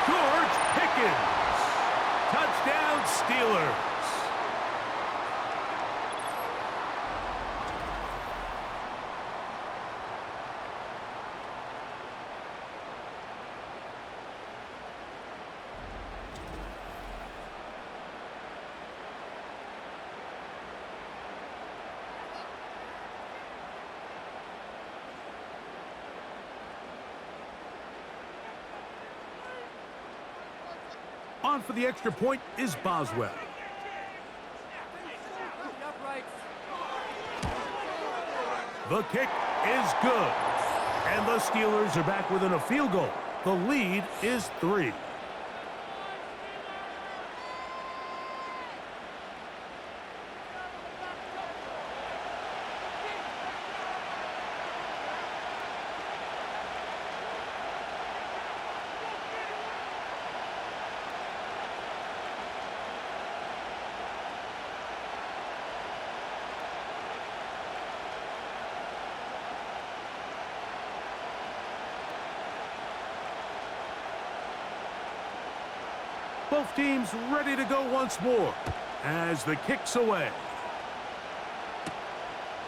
George Pickens. Touchdown, Steelers. On for the extra point is Boswell. The kick is good. And the Steelers are back within a field goal. The lead is 3. Both teams ready to go once more as the kick's away.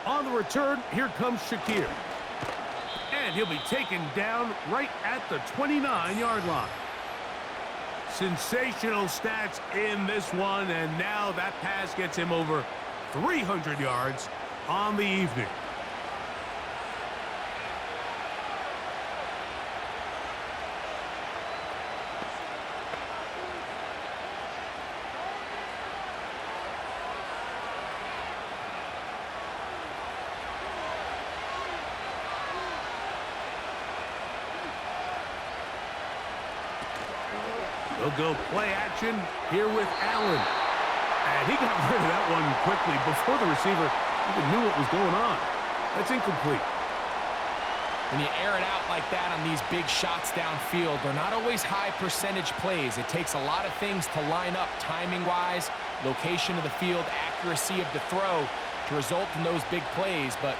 On the return, here comes Shakir. And he'll be taken down right at the 29-yard line. Sensational stats in this one, and now that pass gets him over 300 yards on the evening. They'll go play action here with Allen. And he got rid of that one quickly before the receiver even knew what was going on. That's incomplete. When you air it out like that on these big shots downfield, they're not always high percentage plays. It takes a lot of things to line up timing-wise, location of the field, accuracy of the throw to result in those big plays. But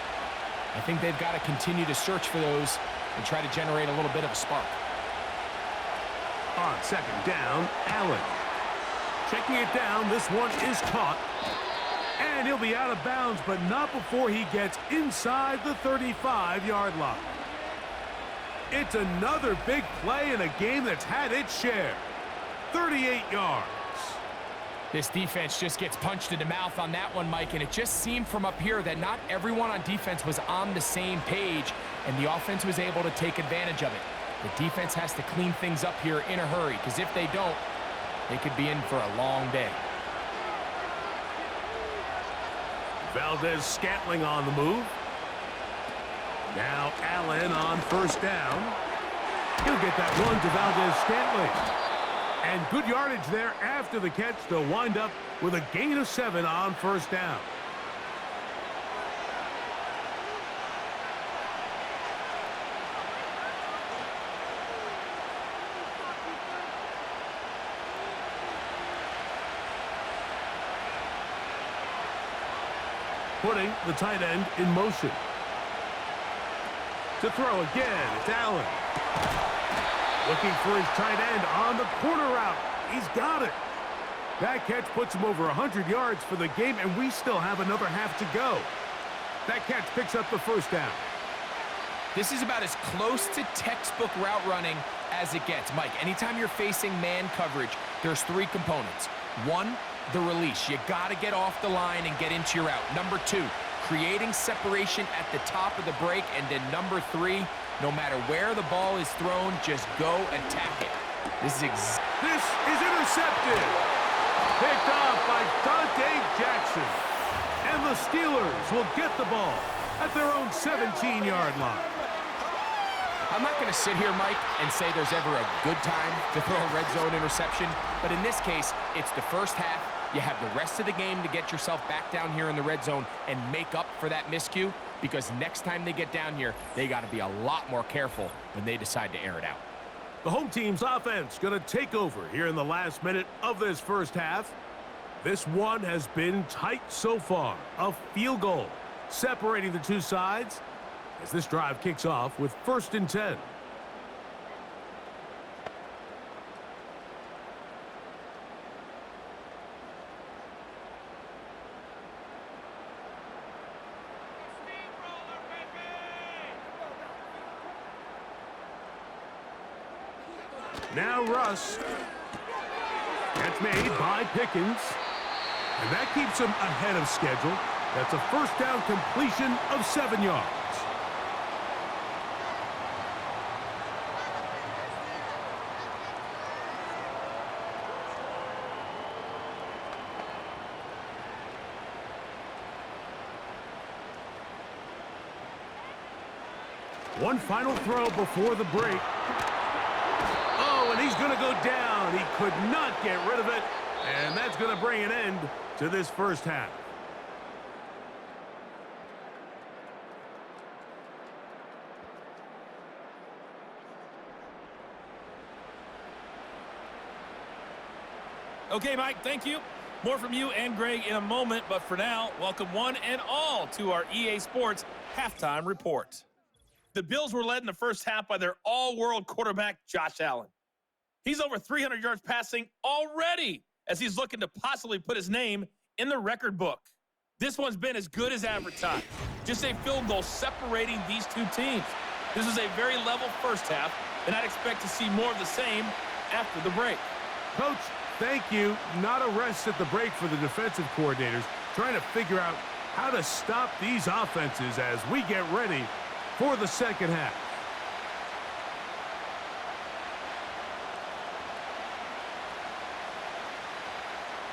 I think they've got to continue to search for those and try to generate a little bit of a spark. On 2nd down, Allen. Checking it down, this one is caught. And he'll be out of bounds, but not before he gets inside the 35-yard line. It's another big play in a game that's had its share. 38 yards. This defense just gets punched in the mouth on that one, Mike, and it just seemed from up here that not everyone on defense was on the same page, and the offense was able to take advantage of it. The defense has to clean things up here in a hurry, because if they don't, they could be in for a long day. Valdez-Scantling on the move. Now Allen on 1st down. He'll get that one to Valdez-Scantling. And good yardage there after the catch. They'll wind up with a gain of 7 on 1st down. putting the tight end in motion. To throw again, it's Allen. Looking for his tight end on the corner route. He's got it. That catch puts him over 100 yards for the game, and we still have another half to go. That catch picks up the first down. This is about as close to textbook route running as it gets. Mike, anytime you're facing man coverage, there's three components. One, the release. You got to get off the line and get into your route. Number two, creating separation at the top of the break. And then number three, no matter where the ball is thrown, just go attack it. This is intercepted. Picked off by Dante Jackson. And the Steelers will get the ball at their own 17-yard line. I'm not going to sit here, Mike, and say there's ever a good time to throw a red zone interception, but in this case, it's the first half. You have the rest of the game to get yourself back down here in the red zone and make up for that miscue, because next time they get down here, they got to be a lot more careful when they decide to air it out. The home team's offense going to take over here in the last minute of this first half. This one has been tight so far. A field goal separating the two sides as this drive kicks off with 1st and 10. Now Russ. That's made by Pickens. And that keeps him ahead of schedule. That's a first down completion of 7 yards. One final throw before the break. Oh, and he's going to go down. He could not get rid of it. And that's going to bring an end to this first half. Okay, Mike, thank you. More from you and Greg in a moment, but for now, welcome one and all to our EA Sports Halftime Report. The Bills were led in the first half by their all-world quarterback, Josh Allen. He's over 300 yards passing already as he's looking to possibly put his name in the record book. This one's been as good as advertised. Just a field goal separating these two teams. This is a very level first half, and I'd expect to see more of the same after the break. Coach, thank you. Not a rest at the break for the defensive coordinators, trying to figure out how to stop these offenses as we get ready for the second half.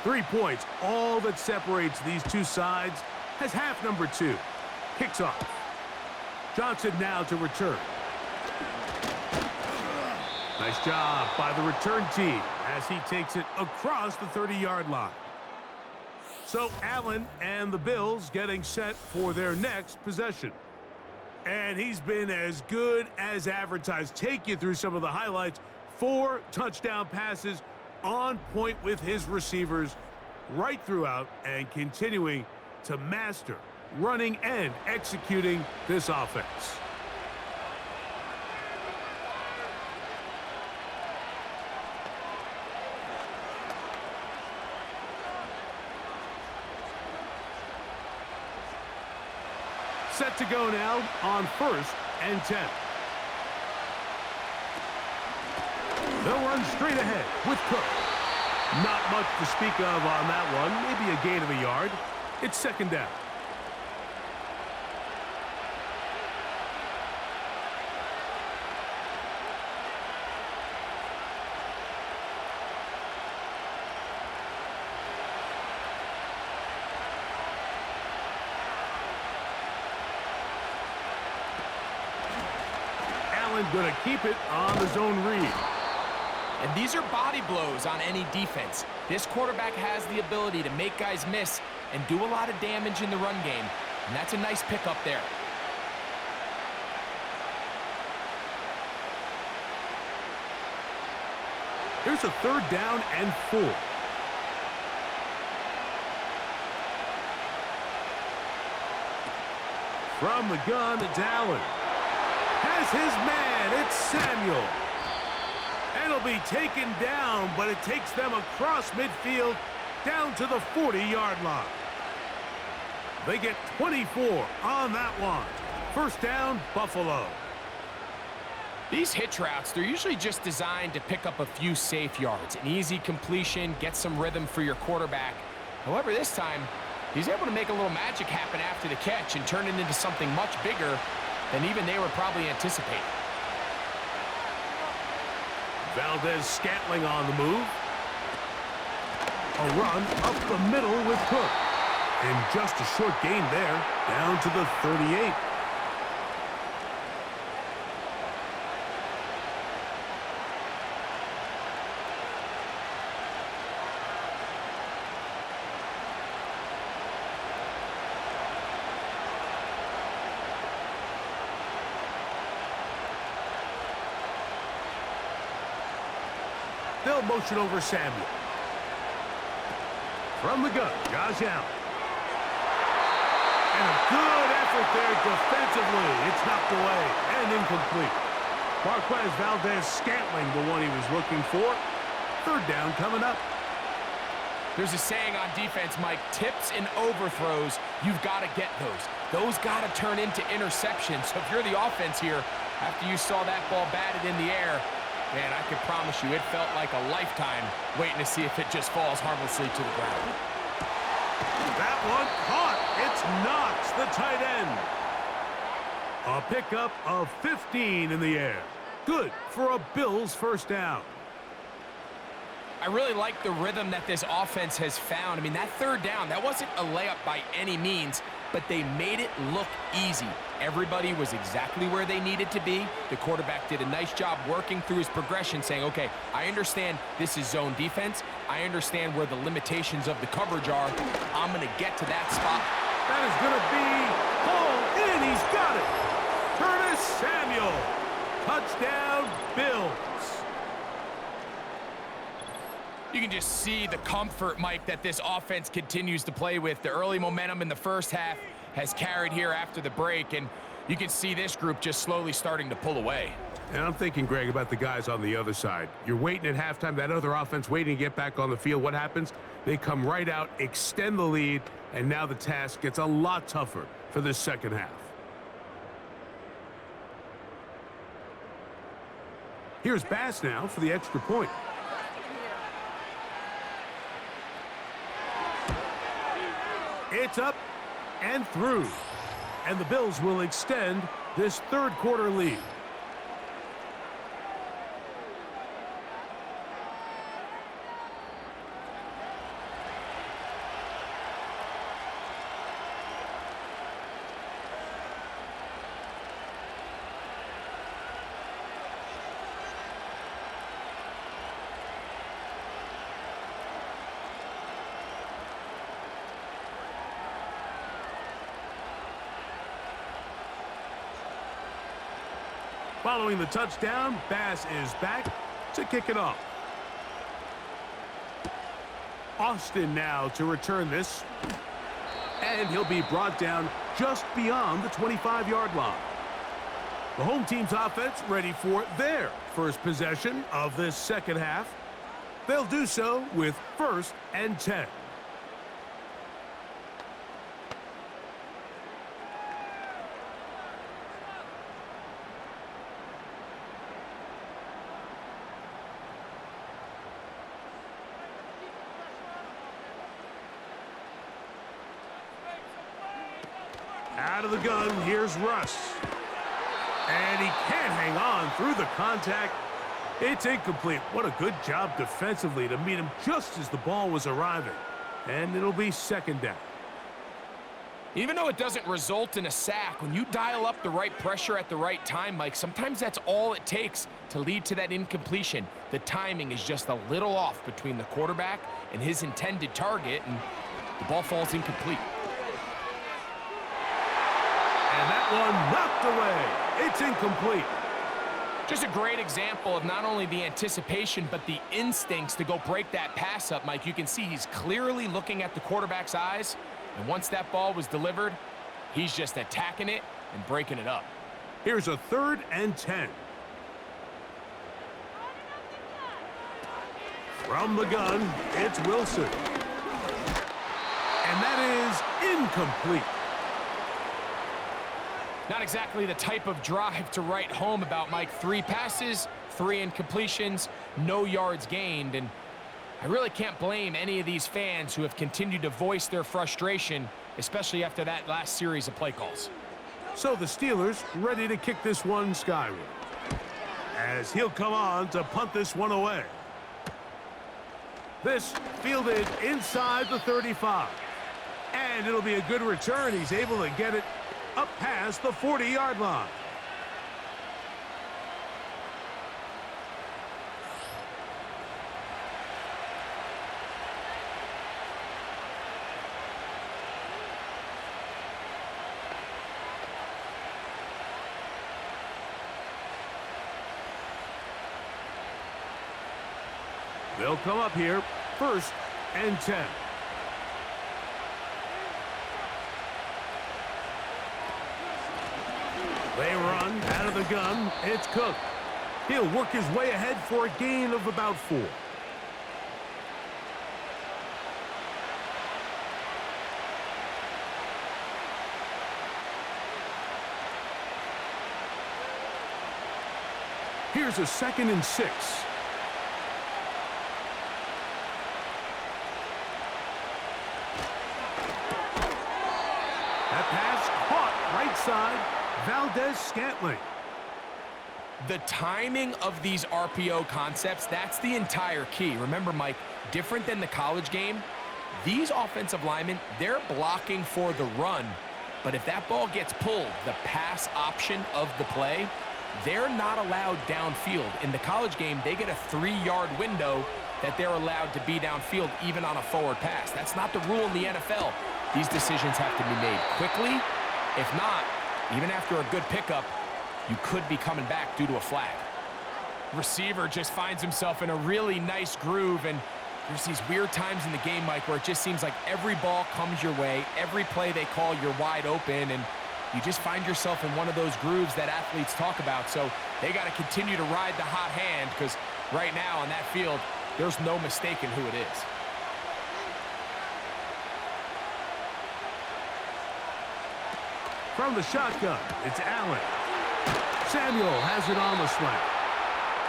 Three points, all that separates these two sides, as half number 2 kicks off. Johnson now to return. Nice job by the return team as he takes it across the 30-yard line. So Allen and the Bills getting set for their next possession. And he's been as good as advertised. Take you through some of the highlights. 4 touchdown passes on point with his receivers right throughout and continuing to master running and executing this offense. Set to go now on 1st and 10. They'll run straight ahead with Cook. Not much to speak of on that one. Maybe a gain of a yard. It's 2nd down. Going to keep it on the zone read. And these are body blows on any defense. This quarterback has the ability to make guys miss and do a lot of damage in the run game. And that's a nice pickup there. Here's a 3rd down and 4. From the gun, it's Allen. Has his man, it's Samuel. And it'll be taken down, but it takes them across midfield down to the 40-yard line. They get 24 on that one. First down, Buffalo. These hitch routes, they're usually just designed to pick up a few safe yards. An easy completion, get some rhythm for your quarterback. However, this time, he's able to make a little magic happen after the catch and turn it into something much bigger than even they were probably anticipating. Valdez-Scantling on the move. A run up the middle with Cook. And just a short gain there, down to the 38. They'll motion over Samuel. From the gun, Josh Allen. And a good effort there defensively. It's knocked away and incomplete. Marquez Valdez-Scantling, the one he was looking for. Third down coming up. There's a saying on defense, Mike, tips and overthrows, you've got to get those. Those got to turn into interceptions. So if you're the offense here, after you saw that ball batted in the air, man, I can promise you it felt like a lifetime waiting to see if it just falls harmlessly to the ground. That one caught. It's Knox, the tight end. A pickup of 15 in the air. Good for a Bills first down. I really like the rhythm that this offense has found. I mean, that third down, that wasn't a layup by any means, but they made it look easy. Everybody was exactly where they needed to be. The quarterback did a nice job working through his progression, saying, okay, I understand this is zone defense. I understand where the limitations of the coverage are. I'm going to get to that spot. That is going to be hauled in. He's got it. Curtis Samuel. Touchdown, Bills. You can just see the comfort, Mike, that this offense continues to play with. The early momentum in the first half has carried here after the break, and you can see this group just slowly starting to pull away. And I'm thinking, Greg, about the guys on the other side. You're waiting at halftime, that other offense waiting to get back on the field. What happens? They come right out, extend the lead, and now the task gets a lot tougher for this second half. Here's Bass now for the extra point. It's up and through. And the Bills will extend this third quarter lead. Following the touchdown, Bass is back to kick it off. Austin now to return this. And he'll be brought down just beyond the 25-yard line. The home team's offense ready for their first possession of this second half. They'll do so with 1st and 10. Out of the gun, here's Russ. And he can't hang on through the contact. It's incomplete. What a good job defensively to meet him just as the ball was arriving. And it'll be second down. Even though it doesn't result in a sack, when you dial up the right pressure at the right time, Mike, sometimes that's all it takes to lead to that incompletion. The timing is just a little off between the quarterback and his intended target, and the ball falls incomplete. And that one knocked away. It's incomplete. Just a great example of not only the anticipation, but the instincts to go break that pass up, Mike. You can see he's clearly looking at the quarterback's eyes, and once that ball was delivered, He's just attacking it and breaking it up. Here's a 3rd and 10. From the gun, it's Wilson. And that is incomplete. Not exactly the type of drive to write home about, Mike. 3 passes, 3 incompletions, no yards gained. And I really can't blame any of these fans who have continued to voice their frustration, especially after that last series of play calls. So the Steelers ready to kick this one skyward, as he'll come on to punt this one away. This fielded inside the 35. And it'll be a good return. He's able to get it up past the 40-yard line. They'll come up here, 1st and 10. They run out of the gun. It's Cook. He'll work his way ahead for a gain of about 4. Here's a 2nd and 6. That pass caught right side. Valdez-Scantling. The timing of these RPO concepts, that's the entire key. Remember, Mike, different than the college game, these offensive linemen, they're blocking for the run. But if that ball gets pulled, the pass option of the play, they're not allowed downfield. In the college game, they get a 3-yard window that they're allowed to be downfield even on a forward pass. That's not the rule in the NFL. These decisions have to be made quickly. If not, even after a good pickup, you could be coming back due to a flag. Receiver just finds himself in a really nice groove, and there's these weird times in the game, Mike, where it just seems like every ball comes your way, every play they call, you're wide open, and you just find yourself in one of those grooves that athletes talk about. So they got to continue to ride the hot hand, because right now on that field, there's no mistaking who it is. From the shotgun, it's Allen. Samuel has it on the slant.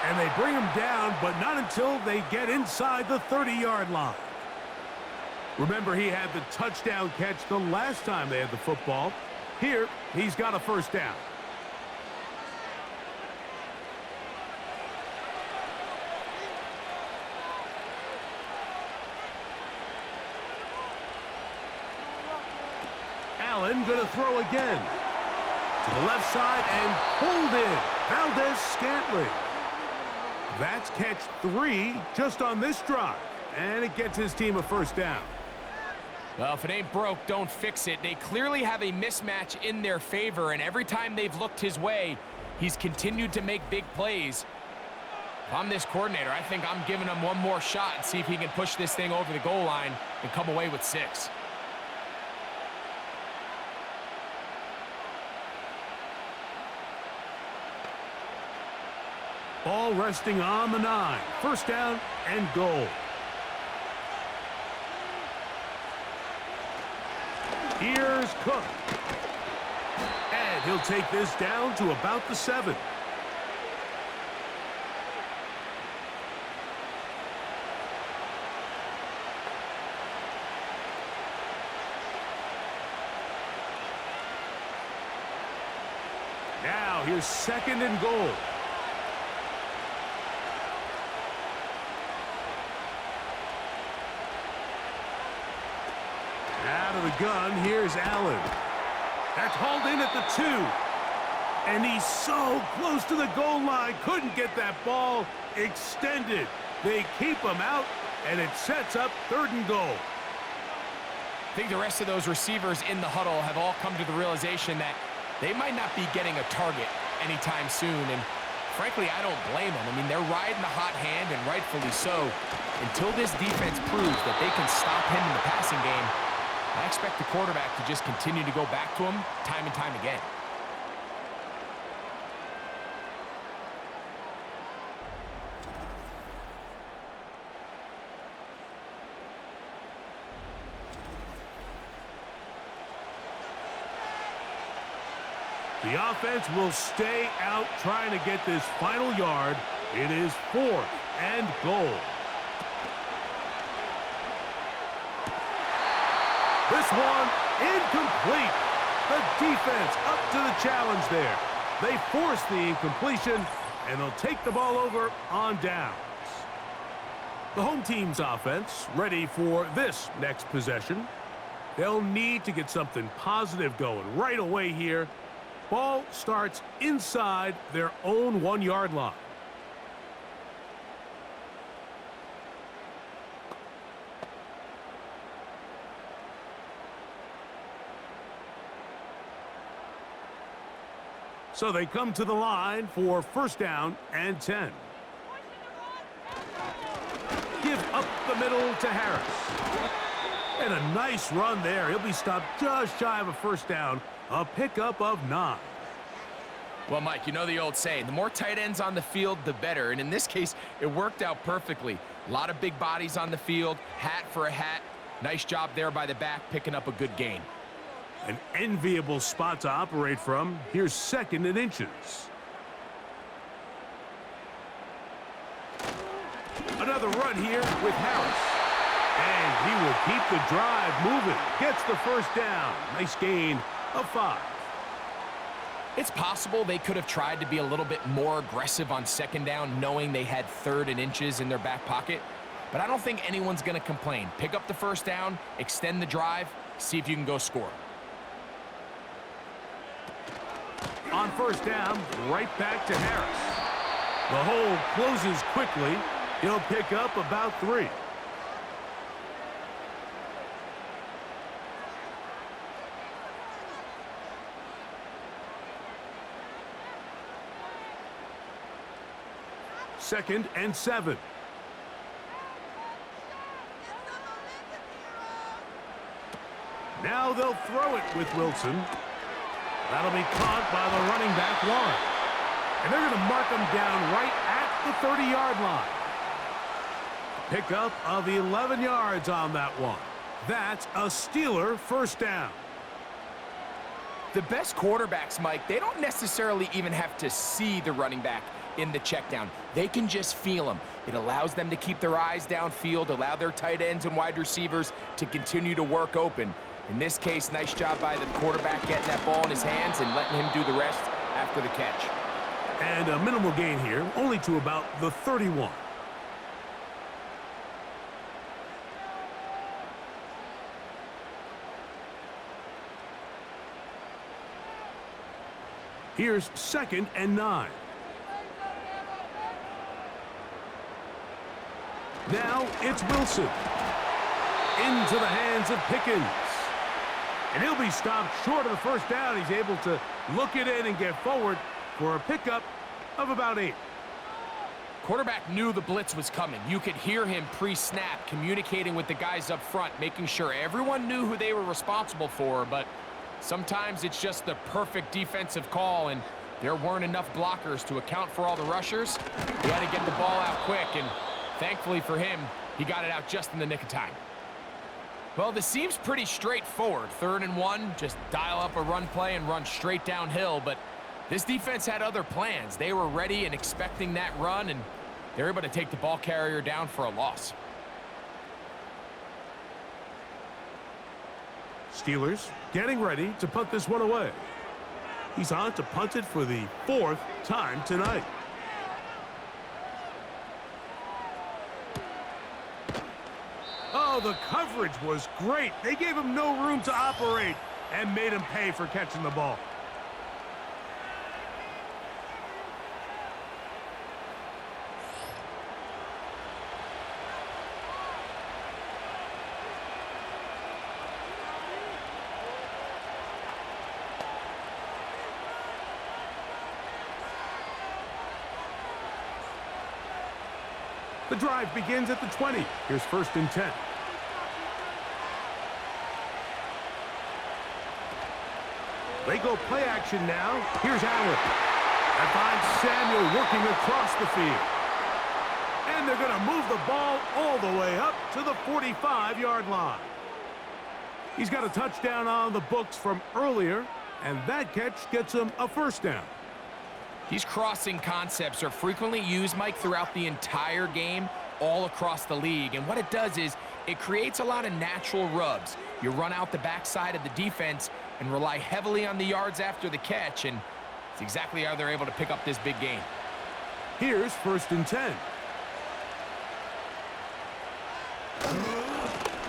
And they bring him down, but not until they get inside the 30-yard line. Remember, he had the touchdown catch the last time they had the football. Here, he's got a 1st down. Allen going to throw again. To the left side and pulled in. Valdez-Scantling. That's catch 3 just on this drive. And it gets his team a 1st down. Well, if it ain't broke, don't fix it. They clearly have a mismatch in their favor, and every time they've looked his way, he's continued to make big plays. If I'm this coordinator, I think I'm giving him one more shot and see if he can push this thing over the goal line and come away with 6. Ball resting on the 9. 1st down and goal. Here's Cook. And he'll take this down to about the 7. Now here's 2nd and goal. Out of the gun, here's Allen. That's hauled in at the 2. And he's so close to the goal line, couldn't get that ball extended. They keep him out, and it sets up 3rd and goal. I think the rest of those receivers in the huddle have all come to the realization that they might not be getting a target anytime soon, and frankly, I don't blame them. I mean, they're riding the hot hand, and rightfully so. Until this defense proves that they can stop him in the passing game, I expect the quarterback to just continue to go back to him time and time again. The offense will stay out trying to get this final yard. It is 4th and goal. This one incomplete. The defense up to the challenge there. They force the incompletion, and they'll take the ball over on downs. The home team's offense ready for this next possession. They'll need to get something positive going right away here. Ball starts inside their own 1-yard line. So they come to the line for 1st down and 10. Give up the middle to Harris. And a nice run there. He'll be stopped just shy of a 1st down. A pickup of 9. Well, Mike, you know the old saying, the more tight ends on the field, the better. And in this case, it worked out perfectly. A lot of big bodies on the field, hat for a hat. Nice job there by the back, picking up a good gain. An enviable spot to operate from. Here's 2nd and inches. Another run here with Harris. And he will keep the drive moving. Gets the 1st down. Nice gain of 5. It's possible they could have tried to be a little bit more aggressive on 2nd down, knowing they had 3rd and inches in their back pocket. But I don't think anyone's going to complain. Pick up the 1st down, extend the drive, see if you can go score. On 1st down, right back to Harris. The hole closes quickly. He'll pick up about 3. Second and 7. Now they'll throw it with Wilson. That'll be caught by the running back, Warren. And they're going to mark him down right at the 30-yard line. Pickup of 11 yards on that one. That's a Steeler 1st down. The best quarterbacks, Mike, they don't necessarily even have to see the running back in the check down. They can just feel him. It allows them to keep their eyes downfield, allow their tight ends and wide receivers to continue to work open. In this case, nice job by the quarterback getting that ball in his hands and letting him do the rest after the catch. And a minimal gain here, only to about the 31. Here's 2nd and 9. Now it's Wilson. Into the hands of Pickens. And he'll be stopped short of the 1st down. He's able to look it in and get forward for a pickup of about 8. Quarterback knew the blitz was coming. You could hear him pre-snap communicating with the guys up front, making sure everyone knew who they were responsible for, but sometimes it's just the perfect defensive call, and there weren't enough blockers to account for all the rushers. He had to get the ball out quick, and thankfully for him, he got it out just in the nick of time. Well, this seems pretty straightforward. 3rd and 1, just dial up a run play and run straight downhill, but this defense had other plans. They were ready and expecting that run, and they're able to take the ball carrier down for a loss. Steelers getting ready to punt this one away. He's on to punt it for the 4th time tonight. Oh, the coverage was great. They gave him no room to operate and made him pay for catching the ball. The drive begins at the 20. Here's 1st and 10. They go play action now. Here's Allen. That finds Samuel working across the field. And they're going to move the ball all the way up to the 45-yard line. He's got a touchdown on the books from earlier, and that catch gets him a first down. These crossing concepts are frequently used, Mike, throughout the entire game, all across the league. And what it does is it creates a lot of natural rubs. You run out the backside of the defense and rely heavily on the yards after the catch, and it's exactly how they're able to pick up this big gain. Here's 1st and 10.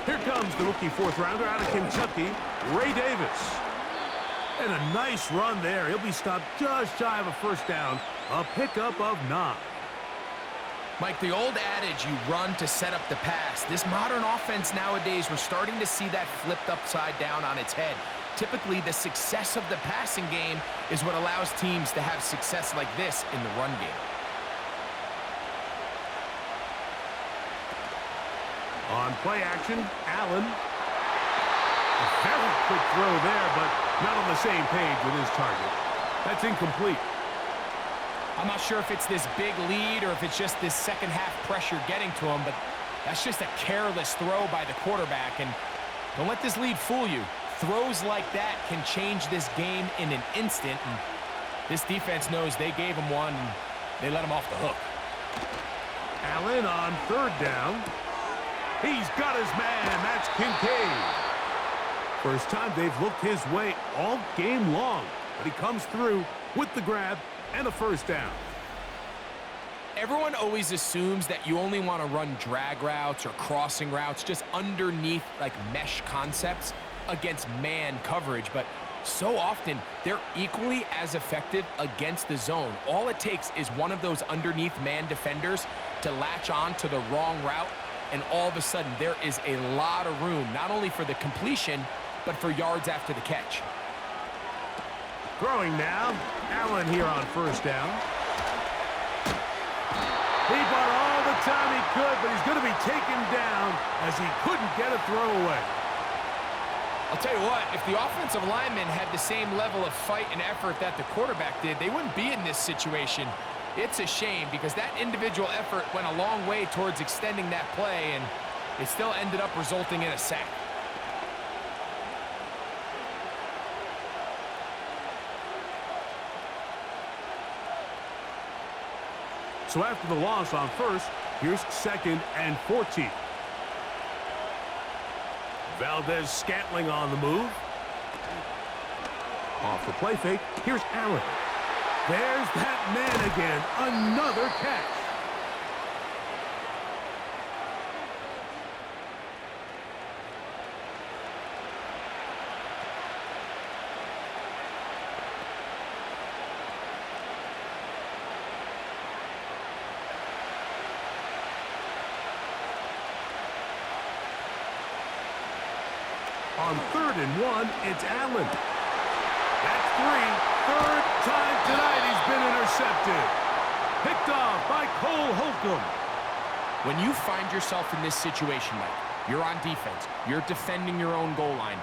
Here comes the rookie 4th-rounder out of Kentucky, Ray Davis. And a nice run there. He'll be stopped just shy of a first down. A pickup of 9. Mike, the old adage, you run to set up the pass. This modern offense nowadays, we're starting to see that flipped upside down on its head. Typically, the success of the passing game is what allows teams to have success like this in the run game. On play action, Allen. A very quick throw there, but not on the same page with his target. That's incomplete. I'm not sure if it's this big lead or if it's just this second half pressure getting to him, but that's just a careless throw by the quarterback. And don't let this lead fool you. Throws like that can change this game in an instant. And this defense knows they gave him one, and they let him off the hook. Allen on 3rd down. He's got his man. That's Kincaid. First time they've looked his way all game long, but he comes through with the grab and a first down. Everyone always assumes that you only want to run drag routes or crossing routes just underneath like mesh concepts against man coverage, but so often they're equally as effective against the zone. All it takes is one of those underneath man defenders to latch on to the wrong route, and all of a sudden there is a lot of room, not only for the completion, but for yards after the catch. Throwing now, Allen here on first down. He bought all the time he could, but he's going to be taken down as he couldn't get a throw away. I'll tell you what, if the offensive linemen had the same level of fight and effort that the quarterback did, they wouldn't be in this situation. It's a shame because that individual effort went a long way towards extending that play, and it still ended up resulting in a sack. So after the loss on first, here's 2nd and 14. Valdez-Scantling on the move. Off the play fake, here's Allen. There's that man again, another catch. On 3rd and 1, it's Allen. That's 3. 3rd time tonight he's been intercepted. Picked off by Cole Holcomb. When you find yourself in this situation, Mike, you're on defense, you're defending your own goal line,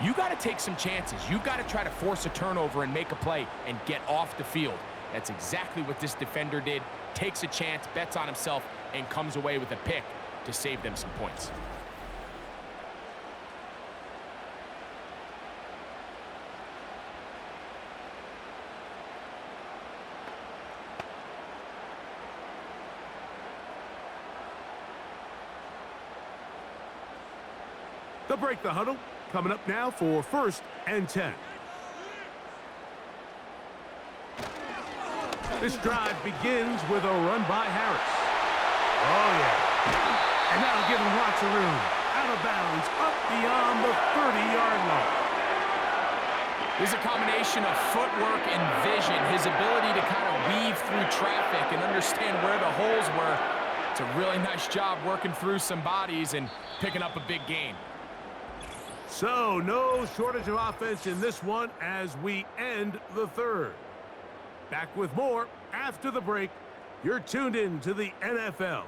you got to take some chances. You've got to try to force a turnover and make a play and get off the field. That's exactly what this defender did. Takes a chance, bets on himself, and comes away with a pick to save them some points. They'll break the huddle. Coming up now for 1st and 10. This drive begins with a run by Harris. Oh, yeah. And that'll give him lots of room. Out of bounds, up beyond the 30-yard line. There's a combination of footwork and vision, his ability to kind of weave through traffic and understand where the holes were. It's a really nice job working through some bodies and picking up a big gain. So, no shortage of offense in this one as we end the 3rd. Back with more after the break. You're tuned in to the NFL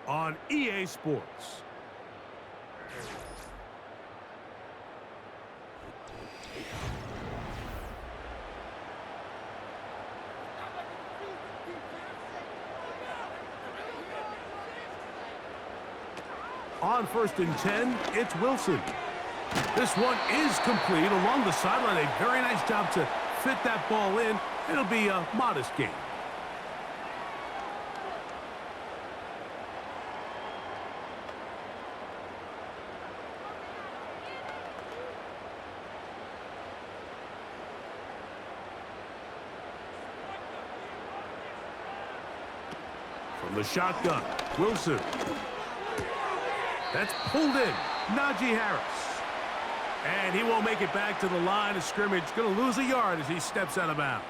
on EA Sports. On 1st and 10, it's Wilson. This one is complete along the sideline. A very nice job to fit that ball in. It'll be a modest gain. From the shotgun, Wilson. That's pulled in. Najee Harris. And he won't make it back to the line of scrimmage. Going to lose a yard as he steps out of bounds.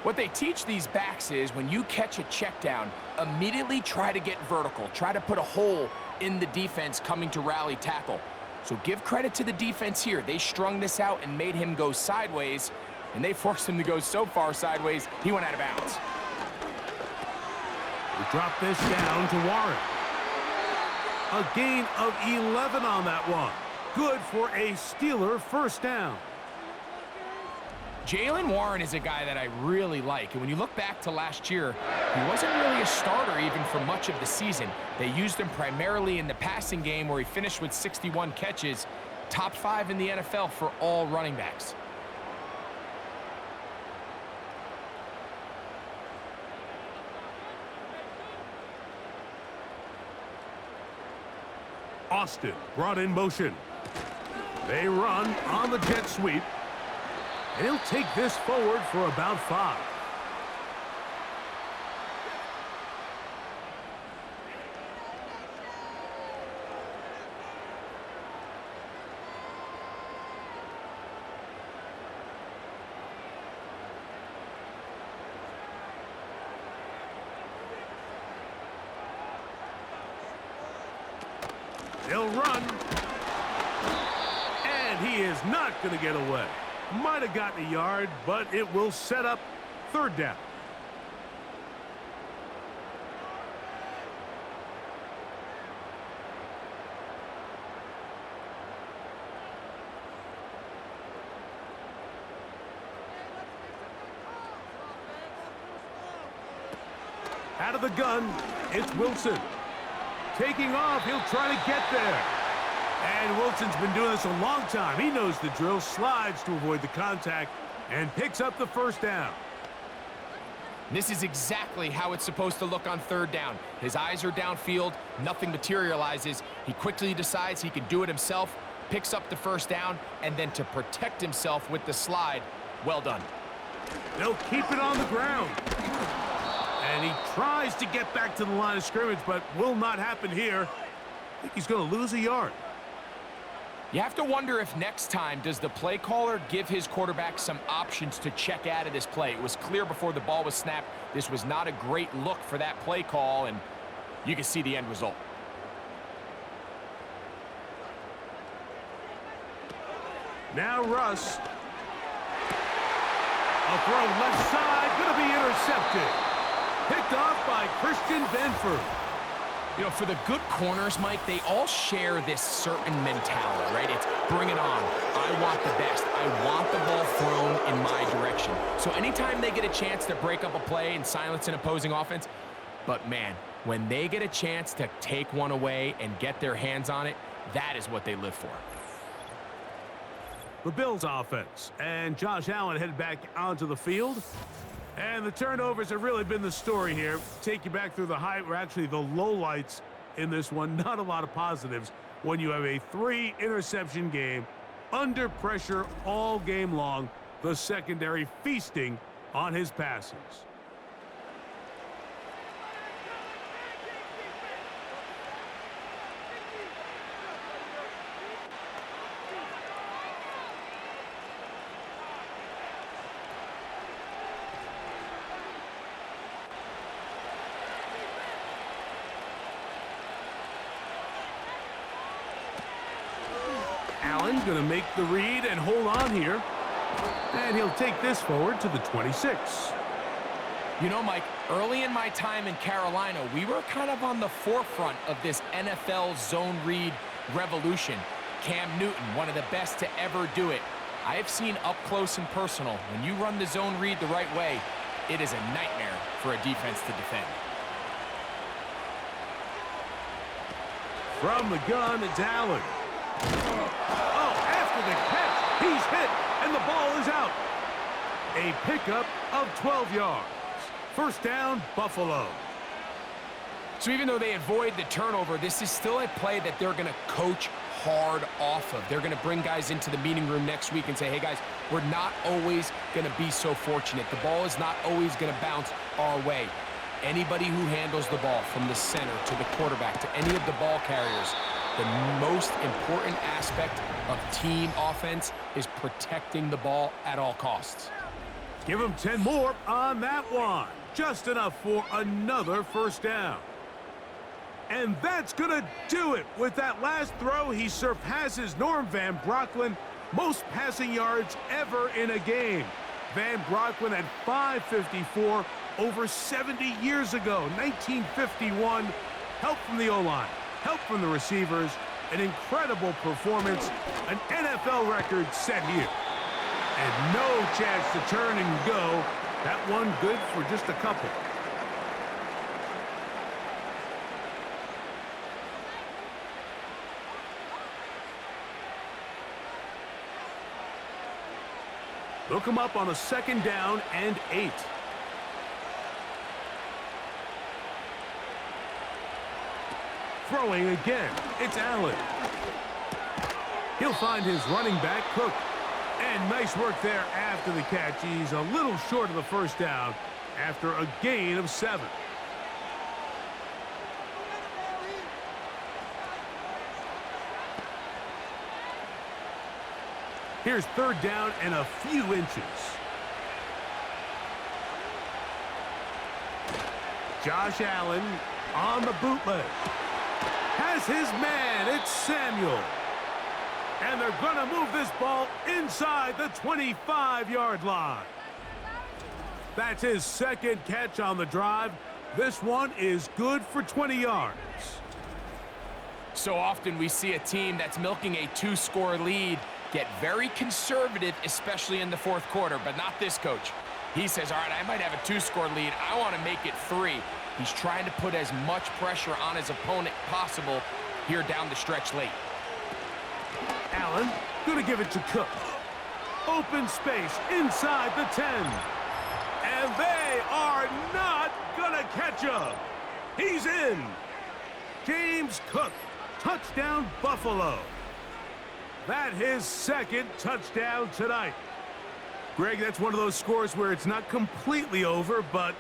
What they teach these backs is when you catch a check down, immediately try to get vertical. Try to put a hole in the defense coming to rally tackle. So give credit to the defense here. They strung this out and made him go sideways, and they forced him to go so far sideways, he went out of bounds. We drop this down to Warren. A gain of 11 on that one. Good for a Steeler first down. Jaylen Warren is a guy that I really like, and when you look back to last year, he wasn't really a starter even for much of the season. They used him primarily in the passing game where he finished with 61 catches, top 5 in the NFL for all running backs. Austin brought in motion. They run on the jet sweep. And he'll take this forward for about 5. They'll run. And he is not going to get away. Might have gotten a yard, but it will set up 3rd down. Out of the gun, it's Wilson. Taking off, he'll try to get there. And Wilson's been doing this a long time. He knows the drill, slides to avoid the contact, and picks up the 1st down. This is exactly how it's supposed to look on 3rd down. His eyes are downfield, nothing materializes. He quickly decides he can do it himself, picks up the 1st down, and then to protect himself with the slide, well done. They'll keep it on the ground. And he tries to get back to the line of scrimmage, but will not happen here. I think he's going to lose a yard. You have to wonder if next time, does the play caller give his quarterback some options to check out of this play? It was clear before the ball was snapped, this was not a great look for that play call, and you can see the end result. Now Russ. A throw left side, going to be intercepted. Picked off by Christian Benford. You know, for the good corners, Mike, they all share this certain mentality, right? It's bring it on. I want the best. I want the ball thrown in my direction. So anytime they get a chance to break up a play and silence an opposing offense, but man, when they get a chance to take one away and get their hands on it, that is what they live for. The Bills offense, and Josh Allen headed back onto the field. And the turnovers have really been the story here. Take you back through the high, or actually the lowlights in this one. Not a lot of positives when you have a 3-interception game under pressure all game long. The secondary feasting on his passes. Allen's going to make the read and hold on here. And he'll take this forward to the 26. You know, Mike, early in my time in Carolina, we were kind of on the forefront of this NFL zone read revolution. Cam Newton, one of the best to ever do it. I have seen up close and personal, when you run the zone read the right way, it is a nightmare for a defense to defend. From the gun, it's Allen. Oh, after the catch, he's hit, and the ball is out. A pickup of 12 yards. First down, Buffalo. So even though they avoid the turnover, this is still a play that they're going to coach hard off of. They're going to bring guys into the meeting room next week and say, hey, guys, we're not always going to be so fortunate. The ball is not always going to bounce our way. Anybody who handles the ball from the center to the quarterback to any of the ball carriers, the most important aspect of team offense is protecting the ball at all costs. Give him 10 more on that one. Just enough for another first down. And that's going to do it. With that last throw, he surpasses Norm Van Brocklin, most passing yards ever in a game. Van Brocklin at 554 over 70 years ago, 1951. Help from the O-line, help from the receivers, an incredible performance, an NFL record set here. And no chance to turn and go. That one good for just a couple. Look him up on a second down and 8. Throwing again, it's Allen. He'll find his running back, Cook. And nice work there after the catch. He's a little short of the first down after a gain of 7. Here's third down and a few inches. Josh Allen on the bootleg. Has his man. It's Samuel. And they're going to move this ball inside the 25-yard line. That's his second catch on the drive. This one is good for 20 yards. So often we see a team that's milking a 2-score lead get very conservative, especially in the fourth quarter, but not this coach. He says, all right, I might have a 2-score lead. I want to make it 3. He's trying to put as much pressure on his opponent possible here down the stretch late. Allen going to give it to Cook. Open space inside the 10. And they are not going to catch him. He's in. James Cook, touchdown Buffalo. That his second touchdown tonight. Greg, that's one of those scores where it's not completely over, but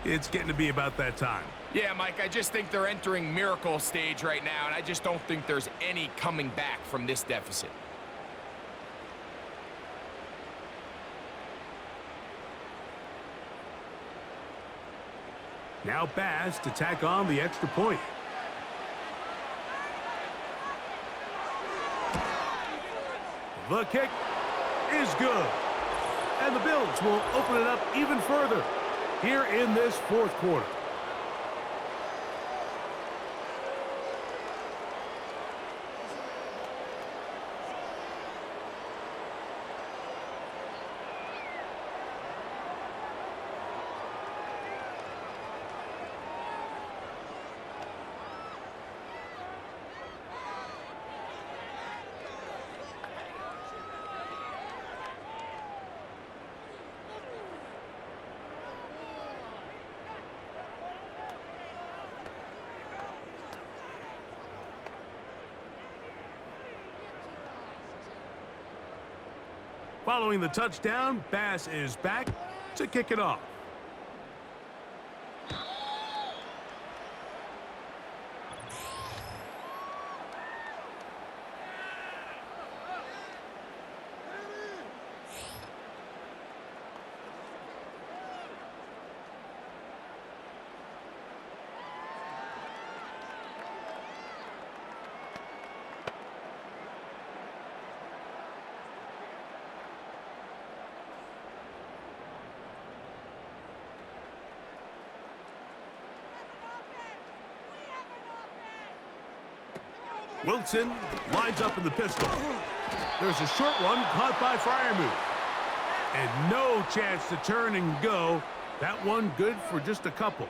it's getting to be about that time. Yeah, Mike, I just think they're entering miracle stage right now, and I just don't think there's any coming back from this deficit. Now Bass to tack on the extra point. The kick is good. And the Bills will open it up even further here in this fourth quarter. Following the touchdown, Bass is back to kick it off. Wilson lines up in the pistol. There's a short one caught by Freiermuth. And no chance to turn and go. That one good for just a couple.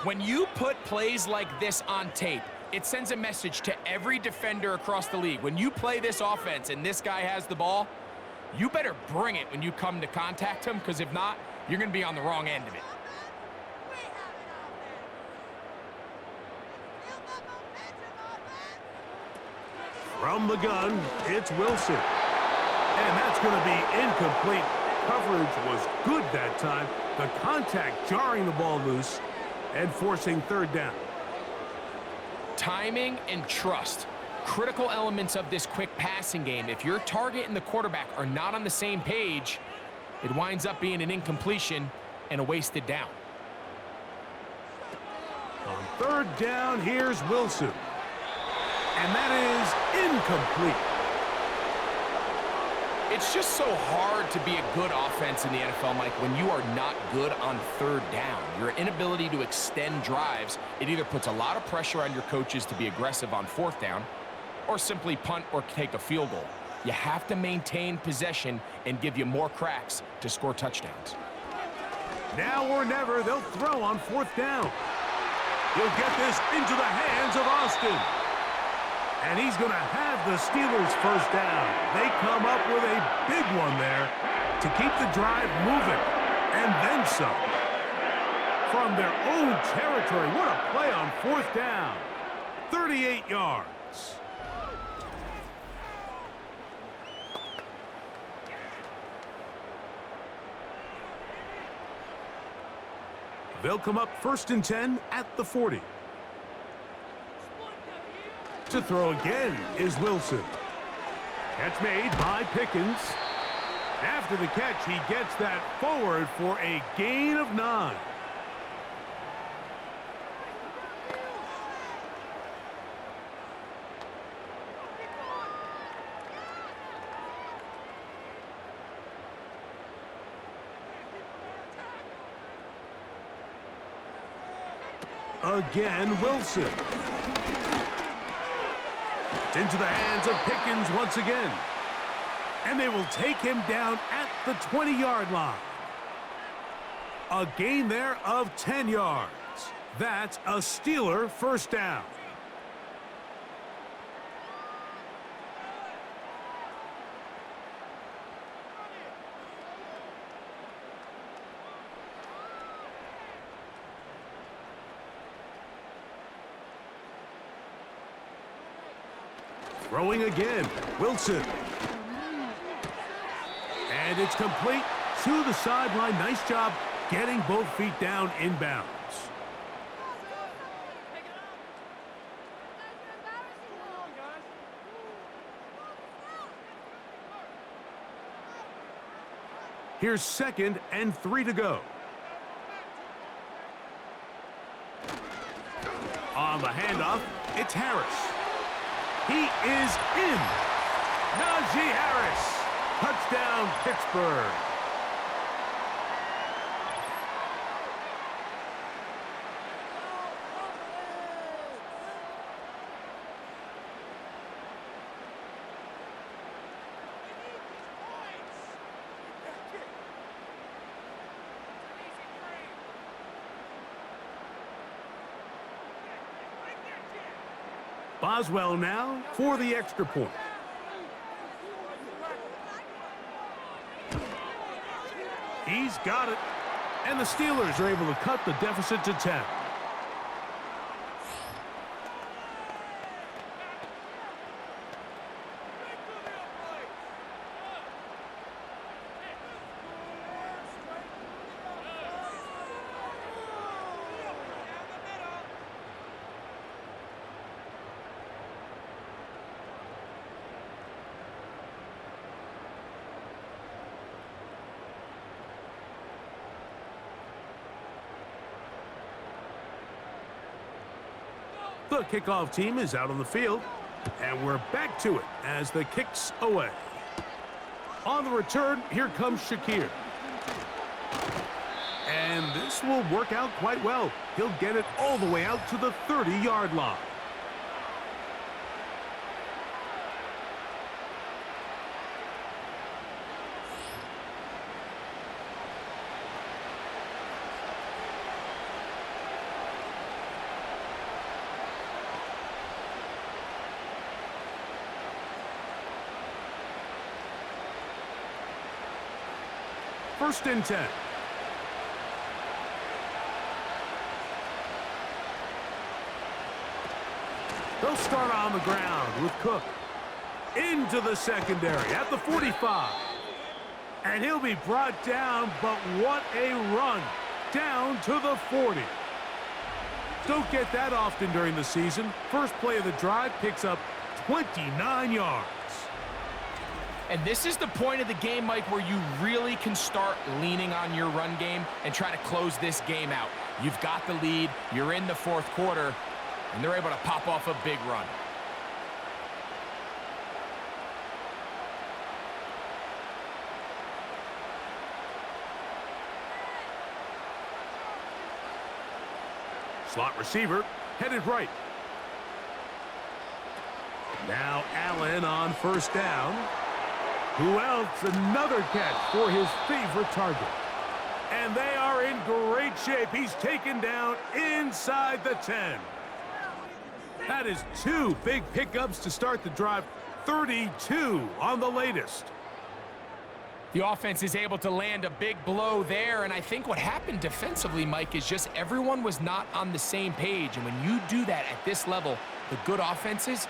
When you put plays like this on tape, It sends a message to every defender across the league. When you play this offense and this guy has the ball, you better bring it when you come to contact him, because if not, you're going to be on the wrong end of it. From the gun, it's Wilson. And that's going to be incomplete. Coverage was good that time. The contact jarring the ball loose and forcing third down. Timing and trust, critical elements of this quick passing game. If your target and the quarterback are not on the same page, it winds up being an incompletion and a wasted down. On third down, here's Wilson. And that is incomplete. It's just so hard to be a good offense in the NFL, Mike, when you are not good on third down. Your inability to extend drives, it either puts a lot of pressure on your coaches to be aggressive on fourth down or simply punt or take a field goal. You have to maintain possession and give you more cracks to score touchdowns. Now or never, they'll throw on fourth down. He'll get this into the hands of Austin. And he's going to have the Steelers first down. They come up with a big one there to keep the drive moving. And then some. From their own territory, what a play on fourth down. 38 yards. They'll come up 1st and 10 at the 40. To throw again is Wilson. Catch made by Pickens. After the catch, he gets that forward for a gain of 9. Again, Wilson. Into the hands of Pickens once again. And they will take him down at the 20-yard line. A gain there of 10 yards. That's a Steeler first down. Throwing again, Wilson. And it's complete to the sideline. Nice job getting both feet down inbounds. Here's 2nd and 3 to go. On the handoff, it's Harris. He is in. Najee Harris. Touchdown, Pittsburgh. Boswell now for the extra point. He's got it. And the Steelers are able to cut the deficit to 10. The kickoff team is out on the field, and we're back to it as the kick's away. On the return, here comes Shakir. And this will work out quite well. He'll get it all the way out to the 30-yard line. 1st and 10. They'll start on the ground with Cook. Into the secondary at the 45. And he'll be brought down, but what a run. Down to the 40. Don't get that often during the season. First play of the drive picks up 29 yards. And this is the point of the game, Mike, where you really can start leaning on your run game and try to close this game out. You've got the lead, you're in the 4th quarter, and they're able to pop off a big run. Slot receiver headed right. Now Allen on 1st down. Who else? Another catch for his favorite target. And they are in great shape. He's taken down inside the 10. That is 2 big pickups to start the drive. 32 on the latest. The offense is able to land a big blow there, and I think what happened defensively, Mike, is just everyone was not on the same page. And when you do that at this level, the good offenses,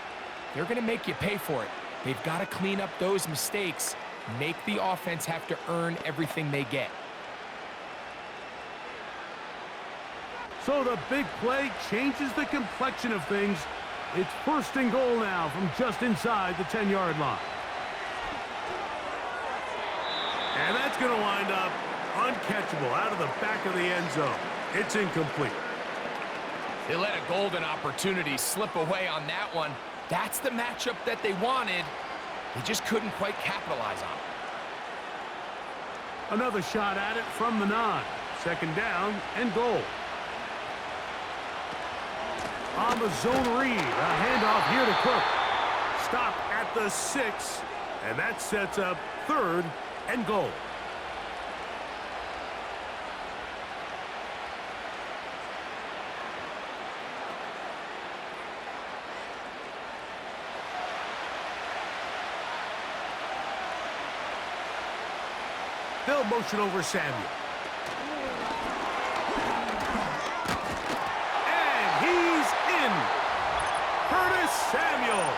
they're going to make you pay for it. They've got to clean up those mistakes, make the offense have to earn everything they get. So the big play changes the complexion of things. It's 1st and goal now from just inside the 10-yard line. And that's going to wind up uncatchable out of the back of the end zone. It's incomplete. They let a golden opportunity slip away on that one. That's the matchup that they wanted. They just couldn't quite capitalize on it. Another shot at it from the 9. 2nd down and goal. On the zone read, a handoff here to Cook. Stop at the 6, and that sets up 3rd and goal. They'll motion over Samuel. And he's in. Curtis Samuel.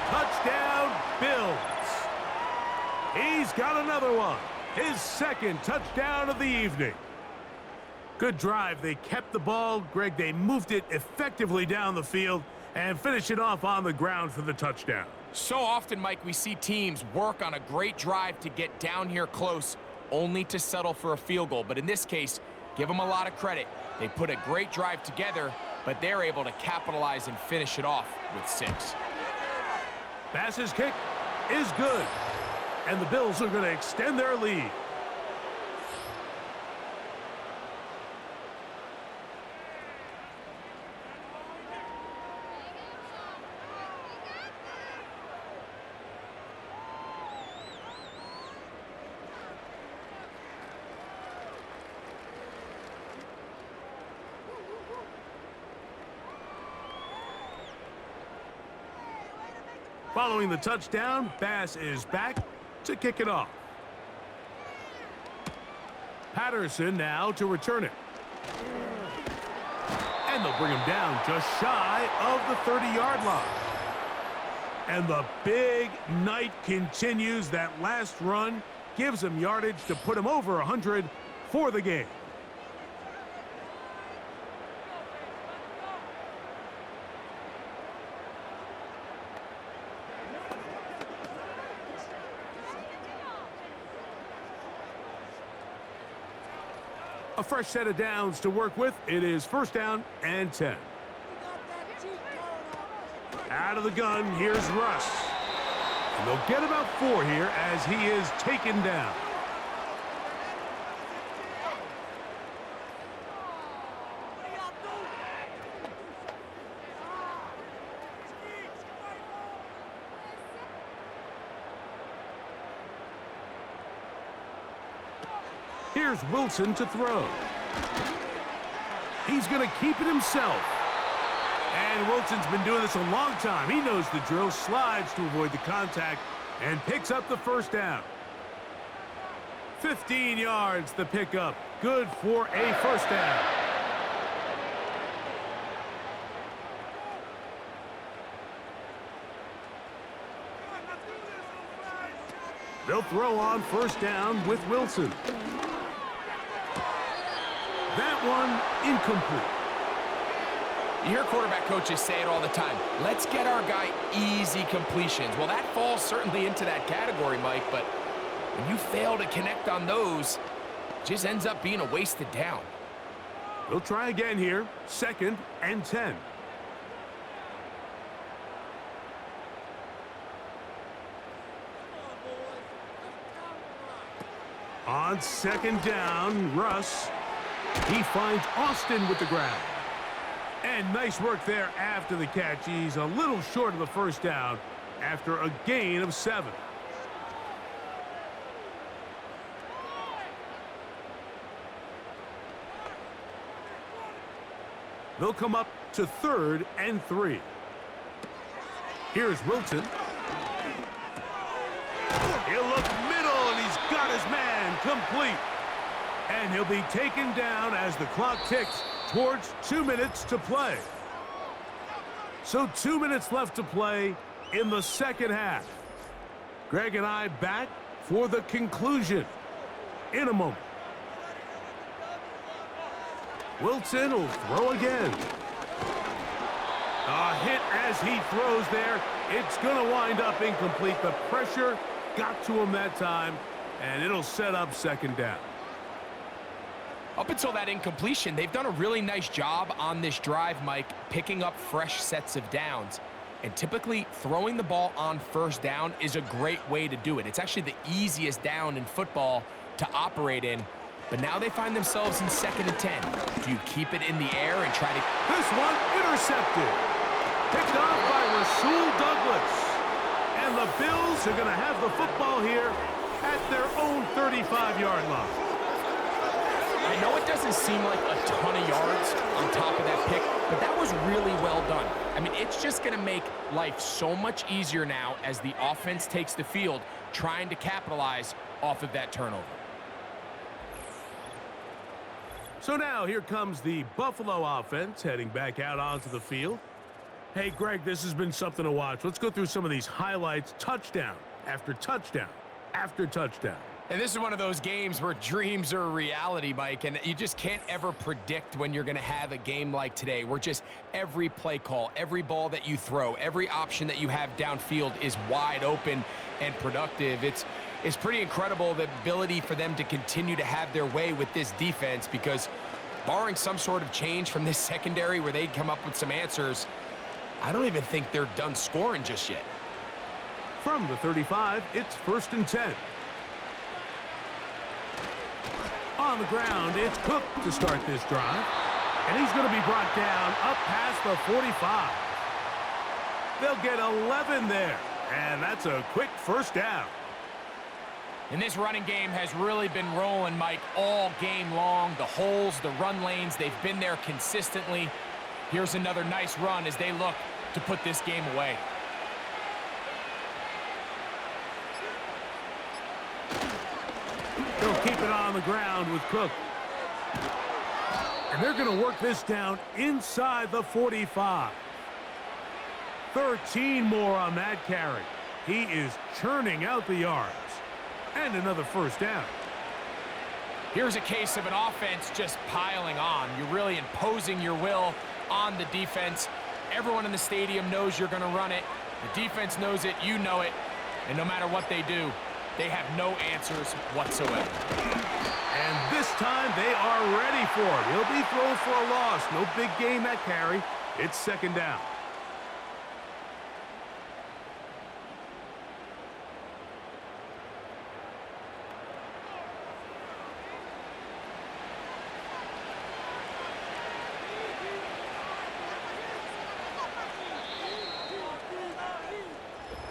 Touchdown, Bills. He's got another one. His 2nd touchdown of the evening. Good drive. They kept the ball. Greg, they moved it effectively down the field and finished it off on the ground for the touchdown. So often, Mike, we see teams work on a great drive to get down here close, only to settle for a field goal. But in this case, give them a lot of credit. They put a great drive together, but they're able to capitalize and finish it off with 6. Bass's kick is good. And the Bills are going to extend their lead. Following the touchdown, Bass is back to kick it off. Patterson now to return it. And they'll bring him down just shy of the 30-yard line. And the big night continues. That last run gives him yardage to put him over 100 for the game. A fresh set of downs to work with. It is 1st down and 10. Out of the gun, here's Russ. And they'll get about 4 here as he is taken down. Here's Wilson to throw. He's going to keep it himself. And Wilson's been doing this a long time. He knows the drill. Slides to avoid the contact and picks up the 1st down. 15 yards the pickup. Good for a first down. They'll throw on first down with Wilson. That one incomplete. You hear quarterback coaches say it all the time. Let's get our guy easy completions. Well, that falls certainly into that category, Mike, but when you fail to connect on those, it just ends up being a wasted down. They'll try again here. 2nd and 10. On 2nd down, Russ. He finds Austin with the grab. And nice work there after the catch. He's a little short of the first down after a gain of 7. They'll come up to 3rd and 3. Here's Wilson. He'll look middle, and he's got his man complete. And he'll be taken down as the clock ticks towards 2 minutes to play. So 2 minutes left to play in the second half. Greg and I back for the conclusion in a moment. Wilson will throw again. A hit as he throws there. It's going to wind up incomplete. The pressure got to him that time, and it'll set up 2nd down. Up until that incompletion, they've done a really nice job on this drive, Mike, picking up fresh sets of downs. And typically, throwing the ball on first down is a great way to do it. It's actually the easiest down in football to operate in. But now they find themselves in 2nd and 10. Do you keep it in the air and try to... This one intercepted. Picked off by Rasul Douglas. And the Bills are going to have the football here at their own 35-yard line. I know it doesn't seem like a ton of yards on top of that pick, but that was really well done. I mean, it's just going to make life so much easier now as the offense takes the field, trying to capitalize off of that turnover. So now here comes the Buffalo offense heading back out onto the field. Hey, Greg, this has been something to watch. Let's go through some of these highlights. Touchdown after touchdown after touchdown. And this is one of those games where dreams are a reality, Mike, and you just can't ever predict when you're going to have a game like today, where just every play call, every ball that you throw, every option that you have downfield is wide open and productive. It's pretty incredible, the ability for them to continue to have their way with this defense, because barring some sort of change from this secondary where they come up with some answers, I don't even think they're done scoring just yet. From the 35, it's 1st and 10. On the ground, it's Cook to start this drive. And he's going to be brought down up past the 45. They'll get 11 there. And that's a quick first down. And this running game has really been rolling, Mike, all game long. The holes, the run lanes, they've been there consistently. Here's another nice run as they look to put this game away. They'll keep it on the ground with Cook. And they're going to work this down inside the 45. 13 more on that carry. He is churning out the yards. And another first down. Here's a case of an offense just piling on. You're really imposing your will on the defense. Everyone in the stadium knows you're going to run it. The defense knows it. You know it. And no matter what they do, they have no answers whatsoever. And this time they are ready for it. He'll be thrown for a loss. No big gain that carry. It's 2nd down.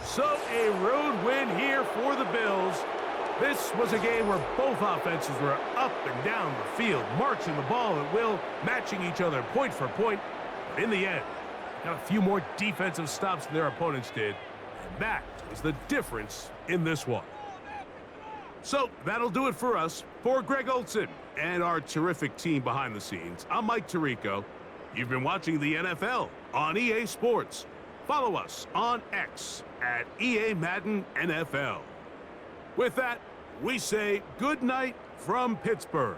So a road win here for the Bills. This was a game where both offenses were up and down the field, marching the ball at will, matching each other point for point. But in the end, got a few more defensive stops than their opponents did. And that is the difference in this one. So that'll do it for us. For Greg Olson and our terrific team behind the scenes, I'm Mike Tirico. You've been watching the NFL on EA Sports. Follow us on X at EA Madden NFL. With that, we say good night from Pittsburgh.